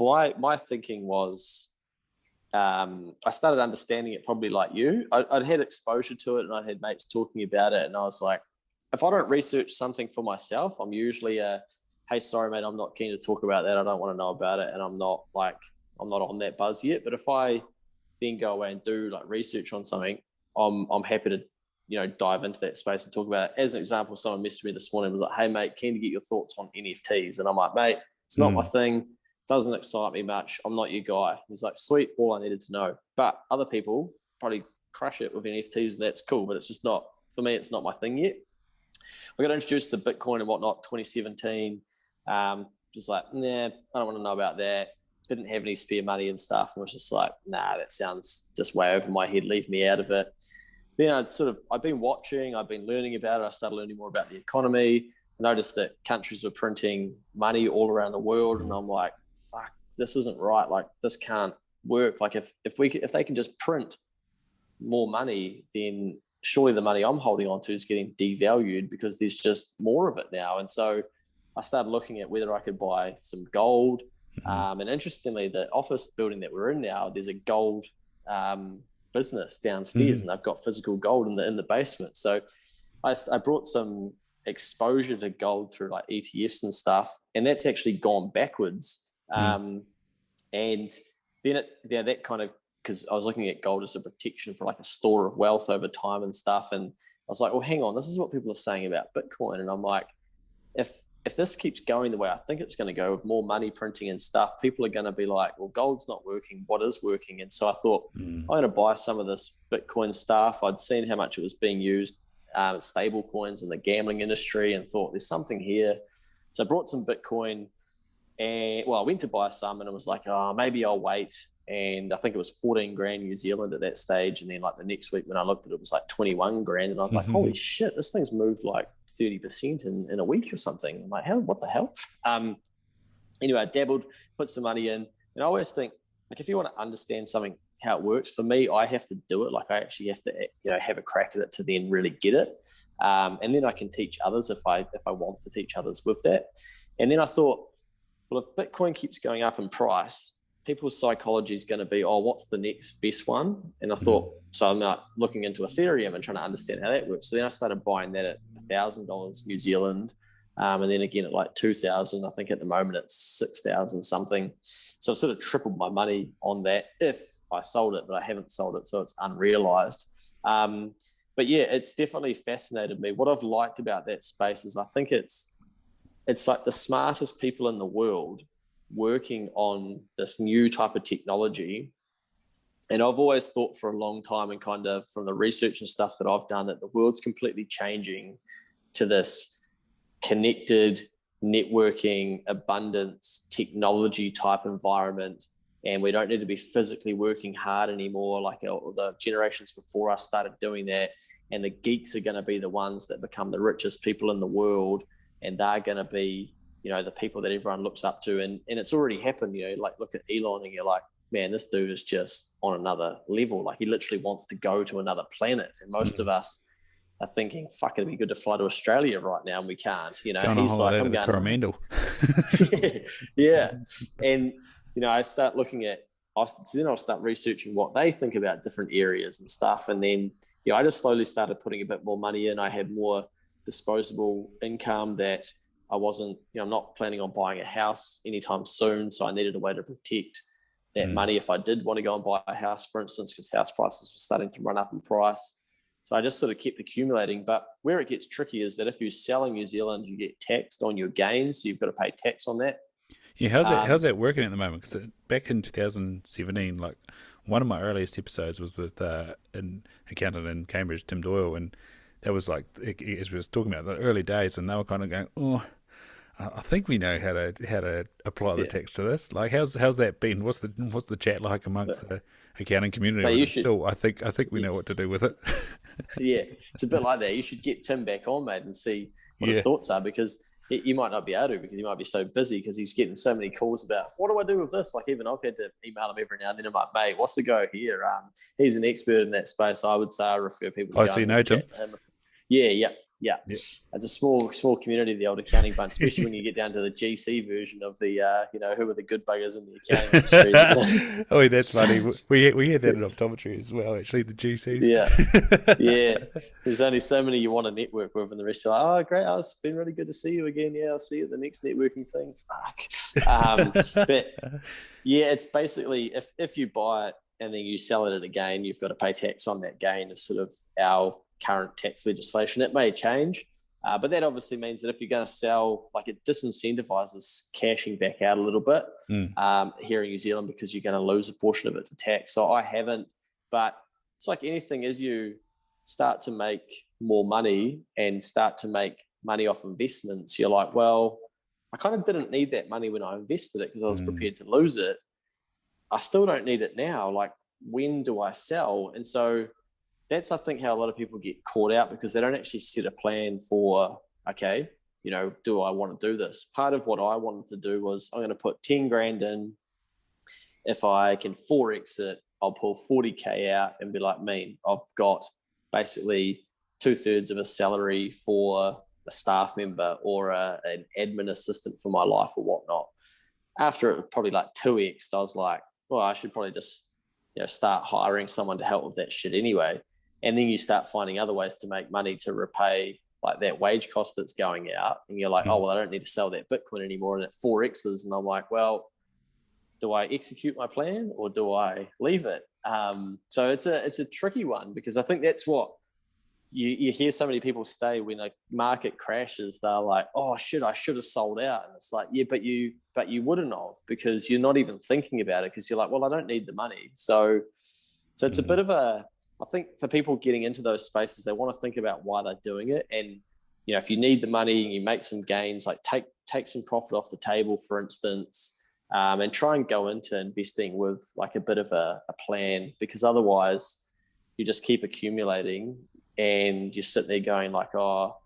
my thinking was, I started understanding it probably like you. I'd had exposure to it, and I had mates talking about it, and I was like, if I don't research something for myself, I'm usually hey, sorry, mate, I'm not keen to talk about that. I don't want to know about it, and I'm not on that buzz yet. But if I then go away and do like research on something, I'm happy to dive into that space and talk about it. As an example, someone messaged me this morning and was like, "Hey, mate, keen to get your thoughts on NFTs," and I'm like, "Mate, it's not my Mm. thing. Doesn't excite me much. I'm not your guy." He's like, "Sweet, all I needed to know." But other people probably crush it with NFTs, and that's cool. But it's just not for me. It's not my thing yet. I got introduced to Bitcoin and whatnot 2017. Just like, nah, I don't want to know about that. Didn't have any spare money and stuff, and was just like, nah, that sounds just way over my head. Leave me out of it. Then I've been watching, I've been learning about it. I started learning more about the economy. I noticed that countries were printing money all around the world, and I'm like, fuck, this isn't right. Like, this can't work. Like, if they can just print more money, then surely the money I'm holding on to is getting devalued because there's just more of it now. And so I started looking at whether I could buy some gold. Mm-hmm. And interestingly, the office building that we're in now, there's a gold business downstairs, Mm-hmm. and they've got physical gold in the basement. So I brought some exposure to gold through like ETFs and stuff, and that's actually gone backwards. And then that kind of, because I was looking at gold as a protection for like a store of wealth over time and stuff, and I was like, well, hang on, this is what people are saying about Bitcoin, and I'm like, if this keeps going the way I think it's going to go with more money printing and stuff, people are going to be like, well, gold's not working. What is working? And so I thought, I'm going to buy some of this Bitcoin stuff. I'd seen how much it was being used, stable coins in the gambling industry, and thought there's something here. So I brought some Bitcoin, and well, I went to buy some, and it was like, oh, maybe I'll wait. And I think it was 14 grand New Zealand at that stage. And then like the next week when I looked at it, it was like 21 grand. And I was like, Mm-hmm. holy shit, this thing's moved like 30% in a week or something. I'm like, what the hell? Anyway, I dabbled, put some money in. And I always think, like, if you want to understand something, how it works, for me, I have to do it. Like, I actually have to, have a crack at it to then really get it. And then I can teach others if I want to teach others with that. And then I thought, well, if Bitcoin keeps going up in price, people's psychology is going to be, oh, what's the next best one? And I thought, so I'm now looking into Ethereum and trying to understand how that works. So then I started buying that at $1,000 New Zealand. And then again at like 2,000. I think at the moment it's 6,000 something. So I sort of tripled my money on that if I sold it, but I haven't sold it. So it's unrealized. But yeah, it's definitely fascinated me. What I've liked about that space is I think it's like the smartest people in the world working on this new type of technology. And I've always thought for a long time, and kind of from the research and stuff that I've done, that the world's completely changing to this connected networking, abundance, technology type environment. And we don't need to be physically working hard anymore. Like the generations before us started doing that. And the geeks are going to be the ones that become the richest people in the world. And they're going to be, the people that everyone looks up to. And it's already happened, like look at Elon and you're like, man, this dude is just on another level. Like he literally wants to go to another planet. And most of us are thinking, fuck, it'd be good to fly to Australia right now. And we can't, Going on he's like, holiday I'm to the going on. Coromandel. Yeah. And, I start looking at I'll start researching what they think about different areas and stuff. And then, I just slowly started putting a bit more money in. I had more disposable income that I wasn't, I'm not planning on buying a house anytime soon. So I needed a way to protect that money if I did want to go and buy a house, for instance, because house prices were starting to run up in price. So I just sort of kept accumulating. But where it gets tricky is that if you sell in New Zealand, you get taxed on your gains. So you've got to pay tax on that. Yeah, how's that working at the moment? Because back in 2017, like one of my earliest episodes was with an accountant in Cambridge, Tim Doyle, and that was like, as we was talking about the early days, and they were kind of going, "Oh, I think we know how to apply the tax to this." Like, how's that been? What's the chat like amongst the accounting community? Or is it still, I think we know what to do with it. Yeah, it's a bit like that. You should get Tim back on, mate, and see what his thoughts are, because you might not be able to, because he might be so busy, because he's getting so many calls about, what do I do with this? Like, even I've had to email him every now and then. I'm like, mate, what's the go here? He's an expert in that space. I would say I refer people to so you know Tim? Yeah. It's a small community, the old accounting bunch, especially when you get down to the GC version of the, who are the good buggers in the accounting industry. Oh, that's funny. We had that in optometry as well, actually, the GCs. Yeah. There's only so many you want to network with, and the rest are like, oh, great, it's been really good to see you again. Yeah, I'll see you at the next networking thing. Fuck. But yeah, it's basically, if you buy it and then you sell it at a gain, you've got to pay tax on that gain. Is sort of our current tax legislation. It may change, but that obviously means that if you're going to sell, like, it disincentivizes cashing back out a little bit here in New Zealand, because you're going to lose a portion of it to tax. So I haven't, but it's like anything, as you start to make more money and start to make money off investments, you're like, well, I kind of didn't need that money when I invested it because I was prepared to lose it. I still don't need it now. Like, when do I sell? And so that's, I think, how a lot of people get caught out, because they don't actually set a plan for, okay, do I want to do this? Part of what I wanted to do was, I'm going to put 10 grand in. If I can Forex it, I'll pull 40K out and be like, I've got basically 2/3 of a salary for a staff member or an admin assistant for my life or whatnot. After it was probably like 2x, I was like, well, I should probably just start hiring someone to help with that shit anyway. And then you start finding other ways to make money to repay like that wage cost that's going out. And you're like, oh, well, I don't need to sell that Bitcoin anymore. And it 4x's. And I'm like, well, do I execute my plan or do I leave it? So it's a tricky one, because I think that's what you hear so many people say when a market crashes. They're like, oh shit, I should have sold out. And it's like, yeah, but you wouldn't have, because you're not even thinking about it, because you're like, well, I don't need the money. So it's a bit of a, I think for people getting into those spaces, they want to think about why they're doing it. And, if you need the money and you make some gains, like take some profit off the table, for instance, and try and go into investing with like a bit of a plan, because otherwise you just keep accumulating and you're sitting there going like, oh,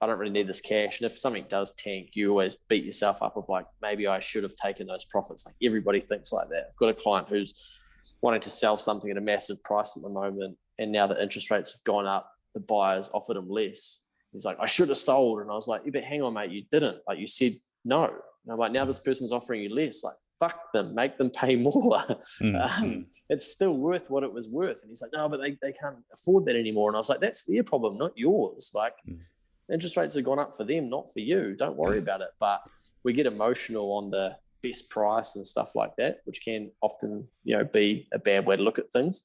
I don't really need this cash. And if something does tank, you always beat yourself up of like, maybe I should have taken those profits. Like, everybody thinks like that. I've got a client who's wanting to sell something at a massive price at the moment, and now the interest rates have gone up, the buyers offered him less. He's like, I should have sold. And I was like, yeah, but hang on, mate, you didn't. Like, you said no. And I'm like, now this person's offering you less. Like, fuck them, make them pay more. It's still worth what it was worth. And he's like, no, but they can't afford that anymore. And I was like, that's their problem, not yours. Like, interest rates have gone up for them, not for you. Don't worry about it. But we get emotional on the best price and stuff like that, which can often, be a bad way to look at things.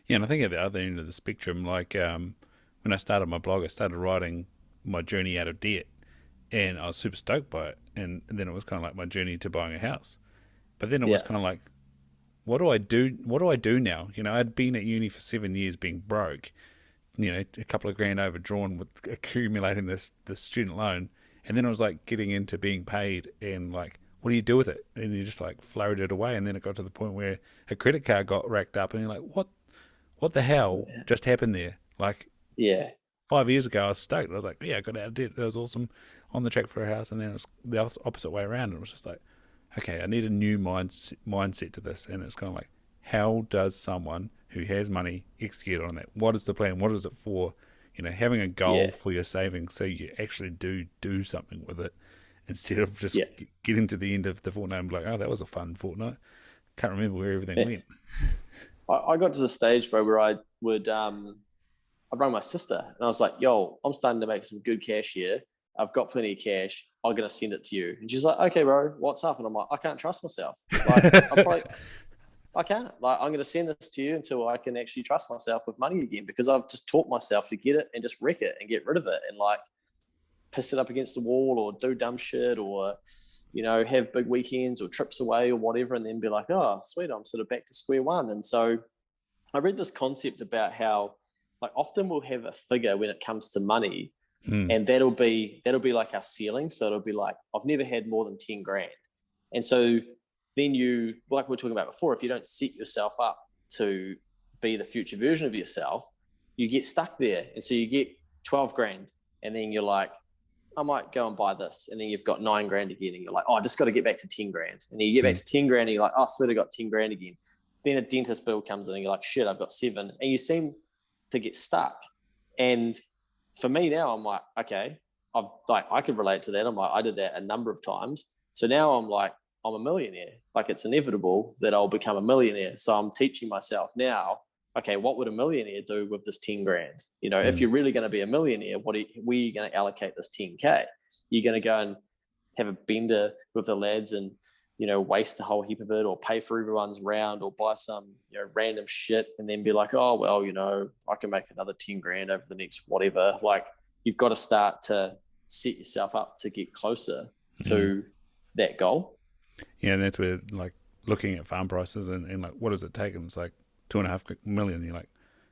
Yeah, and I think at the other end of the spectrum, like when I started my blog, I started writing my journey out of debt, and I was super stoked by it. And then it was kind of like my journey to buying a house. But then it was kind of like, what do I do? What do I do now? I'd been at uni for 7 years being broke, a couple of grand overdrawn with accumulating this student loan. And then it was like getting into being paid, and like, what do you do with it? And you just like floated it away. And then it got to the point where a credit card got racked up, and you're like, what the hell just happened there? Like, 5 years ago, I was stoked. I was like, yeah, I got out of debt. That was awesome. On the track for a house. And then it was the opposite way around. And it was just like, okay, I need a new mindset to this. And it's kind of like, how does someone who has money execute on that? What is the plan? What is it for? Having a goal for your savings so you actually do something with it, instead of just getting to the end of the fortnight and be like, oh, that was a fun fortnight. can't remember where everything went. I got to the stage, bro, where I would I rang my sister and I was like, yo, I'm starting to make some good cash here. I've got plenty of cash. I'm going to send it to you. And she's like, okay, bro, what's up? And I'm like, I can't trust myself. Like, I can't. Like, I'm going to send this to you until I can actually trust myself with money again, because I've just taught myself to get it and just wreck it and get rid of it and like piss it up against the wall or do dumb shit or, you know, have big weekends or trips away or whatever, and then be like, oh, sweet, I'm sort of back to square one. And so I read this concept about how, like, often we'll have a figure when it comes to money, and that'll be like our ceiling. So it'll be like, I've never had more than 10 grand. And so then you, like we were talking about before, if you don't set yourself up to be the future version of yourself, you get stuck there. And so you get 12 grand and then you're like, I might go and buy this. And then you've got 9 grand again. And you're like, oh, I just got to get back to 10 grand. And then you get back to 10 grand and you're like, oh, I swear I got 10 grand again. Then a dentist bill comes in and you're like, shit, I've got 7. And you seem to get stuck. And for me now, I'm like, okay, I could relate to that. I'm like, I did that a number of times. So now I'm like, I'm a millionaire. Like, it's inevitable that I'll become a millionaire. So I'm teaching myself now, okay, what would a millionaire do with this 10 grand? You know, if you're really going to be a millionaire, where are you going to allocate this 10K? You're going to go and have a bender with the lads and, you know, waste a whole heap of it, or pay for everyone's round, or buy some, you know, random shit and then be like, oh, well, you know, I can make another 10 grand over the next whatever. Like, you've got to start to set yourself up to get closer to that goal. Yeah, and that's where, like, looking at farm prices and like, what does it take? And it's like 2.5 million. You're like,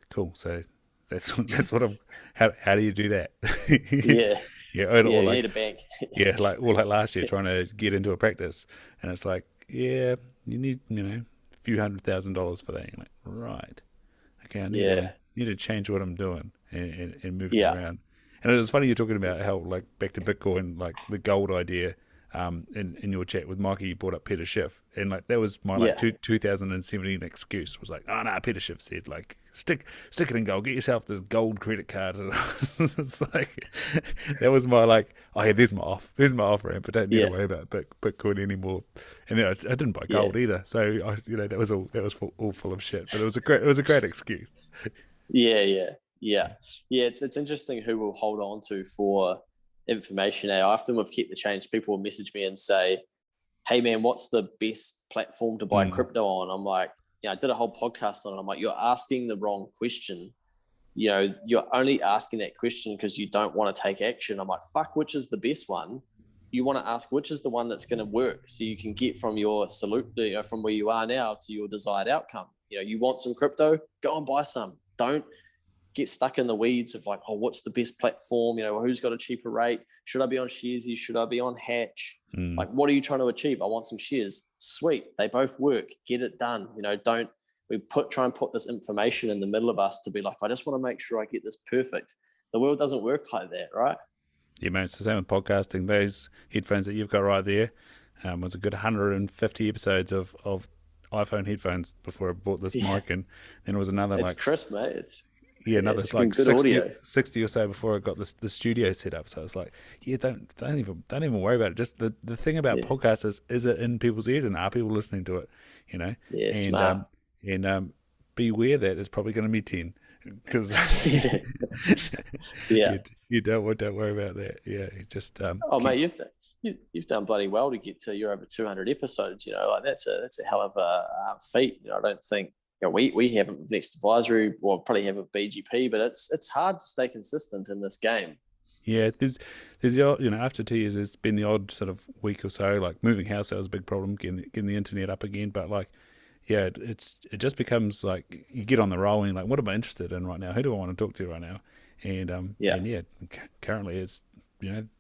cool. So that's what I'm. How do you do that? Yeah. Yeah, or like, you need a bank. Yeah, like last year trying to get into a practice, and it's like, yeah, you need, you know, a few $100,000 for that. You're like, right, okay, I need to change what I'm doing and move it around. And it was funny you're talking about how, like, back to Bitcoin, like the gold idea. In your chat with Mikey, you brought up Peter Schiff, and like that was my 2017 excuse, was like, oh no, Peter Schiff said, like, stick it in gold, get yourself this gold credit card. And it's like, that was my, like, oh yeah, there's my off ramp, but don't need to worry about Bitcoin anymore. And then I didn't buy gold either, so that was all full of shit. But it was a great excuse. It's interesting who we'll hold on to for information. I often with Keep the Change, people will message me and say, hey man, what's the best platform to buy crypto on? I'm like, I did a whole podcast on it. I'm like, you're asking the wrong question. You know, you're only asking that question because you don't want to take action. I'm like, fuck, which is the best one? You want to ask which is the one that's going to work, so you can get from your from where you are now to your desired outcome. You know, you want some crypto, go and buy some. Don't get stuck in the weeds of like, oh, what's the best platform? You know, who's got a cheaper rate? Should I be on Sharesies? Should I be on Hatch? Like, what are you trying to achieve? I want some shares. Sweet. They both work. Get it done. You know, try and put this information in the middle of us to be like, I just want to make sure I get this perfect. The world doesn't work like that, right? Yeah, man, it's the same with podcasting. Those headphones that you've got right there was a good 150 episodes of iPhone headphones before I bought this mic, and then it was another, it's like, crisp, mate. Another like 60 or so before I got the studio set up. So I was like, don't even worry about it. Just the thing about podcasts is it in people's ears, and are people listening to it? You know, smart. And beware that it's probably going to be 10, because you don't worry about that. Yeah, just mate, you've done bloody well to get to your over 200 episodes. You know, like that's a hell of a feat. You know, I don't think. We haven't with Next Advisory, well, probably have with BGP, but it's hard to stay consistent in this game. Yeah, there's the odd, after 2 years, there's been the odd sort of week or so, like moving house, that was a big problem, getting the internet up again. But like, it just becomes like you get on the roll and like, what am I interested in right now? Who do I want to talk to right now? And currently it's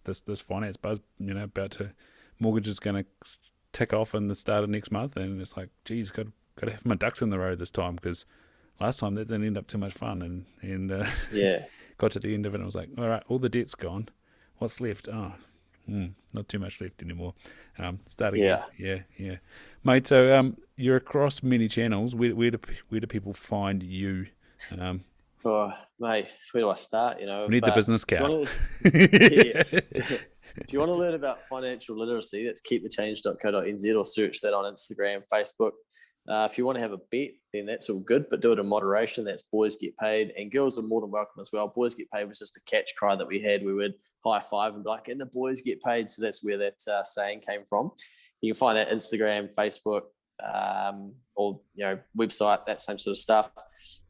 this finance buzz, about to mortgage is going to tick off in the start of next month, and it's like, geez, got to have my ducks in the row this time, because last time that didn't end up too much fun, and got to the end of it and I was like, all right, all the debt's gone, what's left? Not too much left anymore. Starting yeah mate. So you're across many channels. Where do people find you? Oh mate, where do I start? We need the business card. If you want to learn about financial literacy, that's keepthechange.co.nz, or search that on Instagram, Facebook. If you want to have a bet, then that's all good, but do it in moderation. That's boys get paid, and girls are more than welcome as well. Boys get paid was just a catch cry that we had. We would high five and be like, and the boys get paid. So that's where that saying came from. You can find that Instagram, Facebook, or website, that same sort of stuff.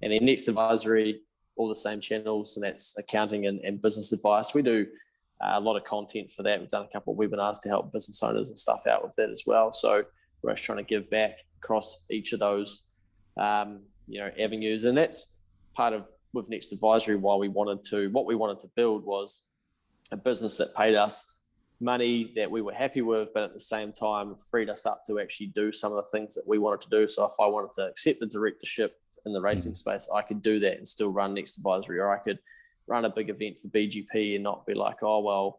And then Next Advisory, all the same channels, and that's accounting and business advice. We do a lot of content for that. We've done a couple of webinars to help business owners and stuff out with that as well. So we're just trying to give back across each of those avenues, and that's part of with Next Advisory what we wanted to build was a business that paid us money that we were happy with, but at the same time freed us up to actually do some of the things that we wanted to do. So if I wanted to accept the directorship in the racing space, I could do that and still run Next Advisory, or I could run a big event for BGP and not be like, oh, well,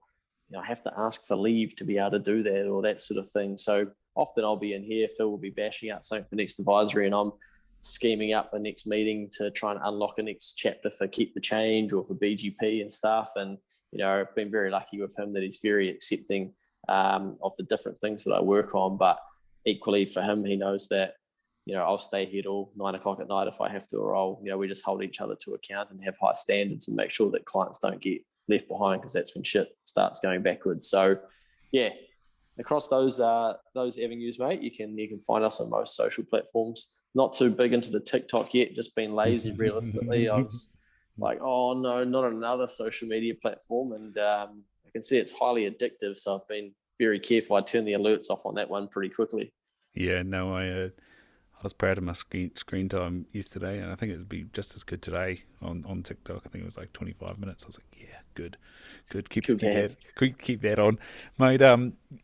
I have to ask for leave to be able to do that, or that sort of thing. So often I'll be in here, Phil will be bashing out something for Next Advisory, and I'm scheming up a next meeting to try and unlock a next chapter for Keep the Change or for BGP and stuff. And, I've been very lucky with him that he's very accepting of the different things that I work on. But equally for him, he knows that, I'll stay here till 9 o'clock at night if I have to, or we just hold each other to account and have high standards and make sure that clients don't get left behind, because that's when shit starts going backwards. So yeah, across those avenues, mate, you can find us on most social platforms. Not too big into the TikTok yet, just been lazy realistically. I was like, oh no, not another social media platform. And I can see it's highly addictive, so I've been very careful. I turned the alerts off on that one pretty quickly. Yeah, no, I was proud of my screen time yesterday, and I think it would be just as good today on TikTok. I think it was like 25 minutes. I was like, yeah, good. Keep that on, mate.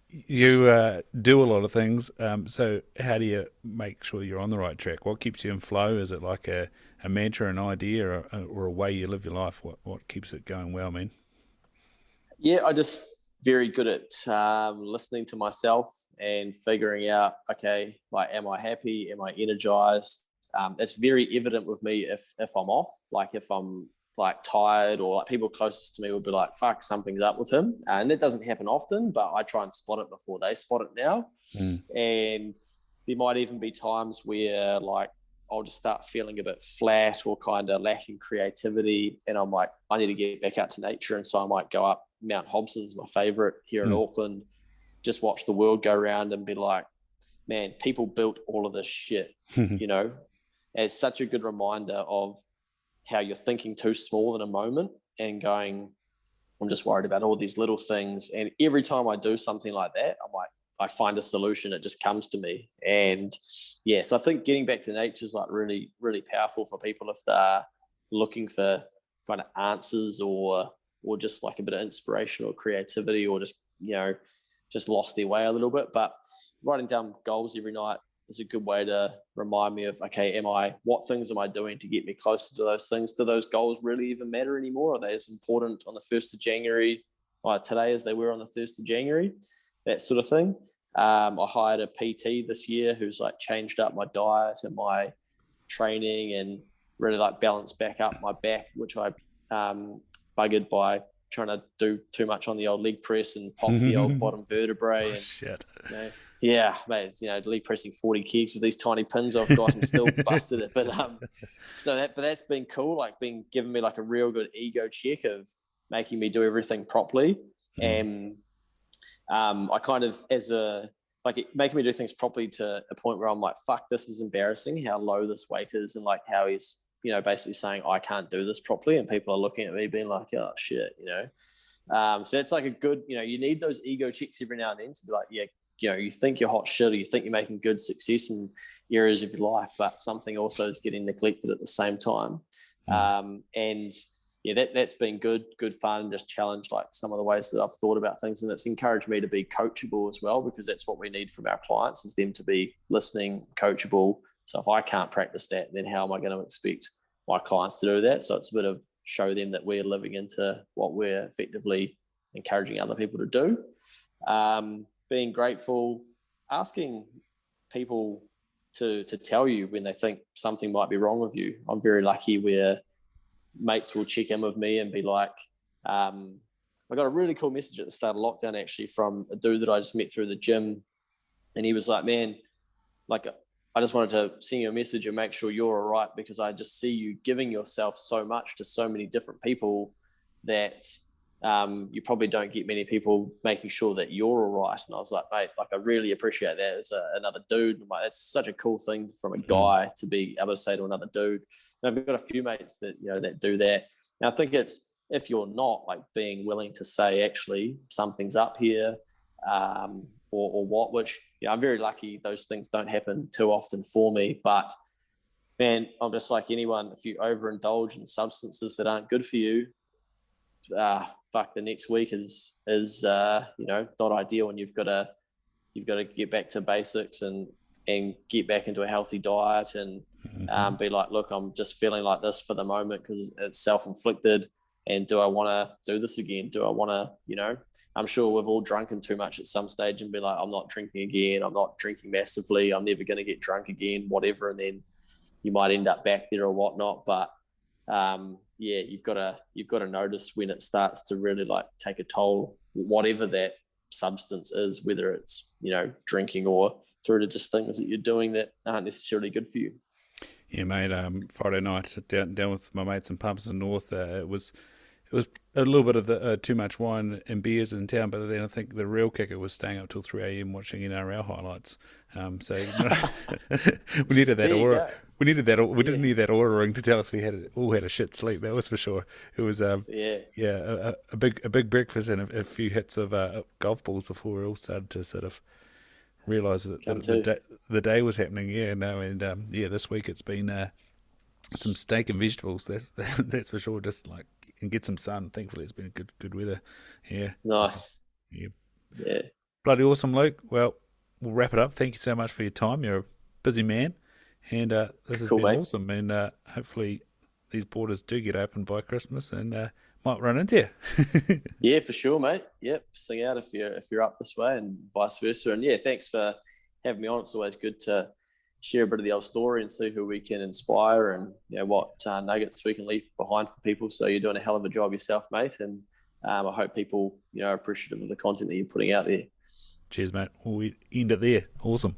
You do a lot of things. So how do you make sure you're on the right track? What keeps you in flow? Is it like a mantra, an idea, or a way you live your life? What keeps it going well, man? Yeah, I just very good at listening to myself and figuring out, okay, like, am I happy? Am I energized? It's very evident with me if I'm off, like if I'm like tired, or like people closest to me would be like, fuck, something's up with him. And that doesn't happen often, but I try and spot it before they spot it now. And there might even be times where like I'll just start feeling a bit flat or kind of lacking creativity, and I'm like, I need to get back out to nature. And so I might go up Mount Hobson's, my favorite here in Auckland, just watch the world go around and be like, man, people built all of this shit. It's such a good reminder of how you're thinking too small in a moment and going, I'm just worried about all these little things. And every time I do something like that, I'm like, I find a solution, it just comes to me. And yeah, so I think getting back to nature is like really, really powerful for people if they're looking for kind of answers or just like a bit of inspiration or creativity, or just, just lost their way a little bit. But writing down goals every night is a good way to remind me of, okay, what things am I doing to get me closer to those things? Do those goals really even matter anymore? Are they as important on the 1st of January today as they were on the 1st of January? That sort of thing. I hired a PT this year who's like changed up my diet and my training and really like balanced back up my back, which I buggered by trying to do too much on the old leg press and pop the old bottom vertebrae. And shit. Yeah, mate, leg pressing 40 kegs with these tiny pins I've got and still busted it. But that's been cool, like giving me like a real good ego check of making me do everything properly. And I kind of, making me do things properly to a point where I'm like, fuck, this is embarrassing how low this weight is, and like how he's, basically saying I can't do this properly, and people are looking at me being like, oh shit, so it's like a good, you need those ego checks every now and then to be like, yeah, you think you're hot shit, or you think you're making good success in areas of your life, but something also is getting neglected at the same time. And yeah, that's been good fun, and just challenged like some of the ways that I've thought about things. And it's encouraged me to be coachable as well, because that's what we need from our clients, is them to be listening, coachable. So if I can't practice that, then how am I going to expect my clients to do that? So it's a bit of show them that we're living into what we're effectively encouraging other people to do. Being grateful, asking people to tell you when they think something might be wrong with you. I'm very lucky where mates will check in with me and be like, I got a really cool message at the start of lockdown actually from a dude that I just met through the gym. And he was like, man, like, I just wanted to send you a message and make sure you're all right, because I just see you giving yourself so much to so many different people that you probably don't get many people making sure that you're all right. And I was like, mate, like, I really appreciate that as another dude. I'm like, that's such a cool thing from a guy to be able to say to another dude. And I've got a few mates that, that do that. And I think it's, if you're not like being willing to say, actually, something's up here, or what, which, I'm very lucky those things don't happen too often for me. But man, I'm just like anyone, if you overindulge in substances that aren't good for you, fuck, the next week is not ideal, and you've got to get back to basics and get back into a healthy diet, and be like, look, I'm just feeling like this for the moment because it's self-inflicted, and do I want to do this again? Do I want to, I'm sure we've all drunken too much at some stage and be like, I'm not drinking again, I'm not drinking massively, I'm never going to get drunk again, whatever, and then you might end up back there or whatnot. But you've got to notice when it starts to really like take a toll, whatever that substance is, whether it's drinking or through to just things that you're doing that aren't necessarily good for you. Yeah, mate. Friday night down with my mates in Palmerston North. It was a little bit of the too much wine and beers in town, but then I think the real kicker was staying up till 3 a.m. watching NRL highlights. So we needed that aura. We needed that. We didn't need that aura ring to tell us we all had a shit sleep. That was for sure. It was a big breakfast and a few hits of golf balls before we all started to sort of realise that the day was happening. This week it's been some steak and vegetables. That's for sure. Just like, and get some sun. Thankfully, it's been good weather. Yeah. Nice. Yeah. Bloody awesome, Luke. Well, we'll wrap it up. Thank you so much for your time. You're a busy man, and this has been awesome. And hopefully, these borders do get open by Christmas, and might run into you. Yeah, for sure, mate. Yep, sing out if you're up this way, and vice versa. And yeah, thanks for having me on. It's always good to share a bit of the old story and see who we can inspire, and what nuggets we can leave behind for people. So you're doing a hell of a job yourself, mate, and I hope people are appreciative of the content that you're putting out there. Cheers, mate. We end it there. Awesome.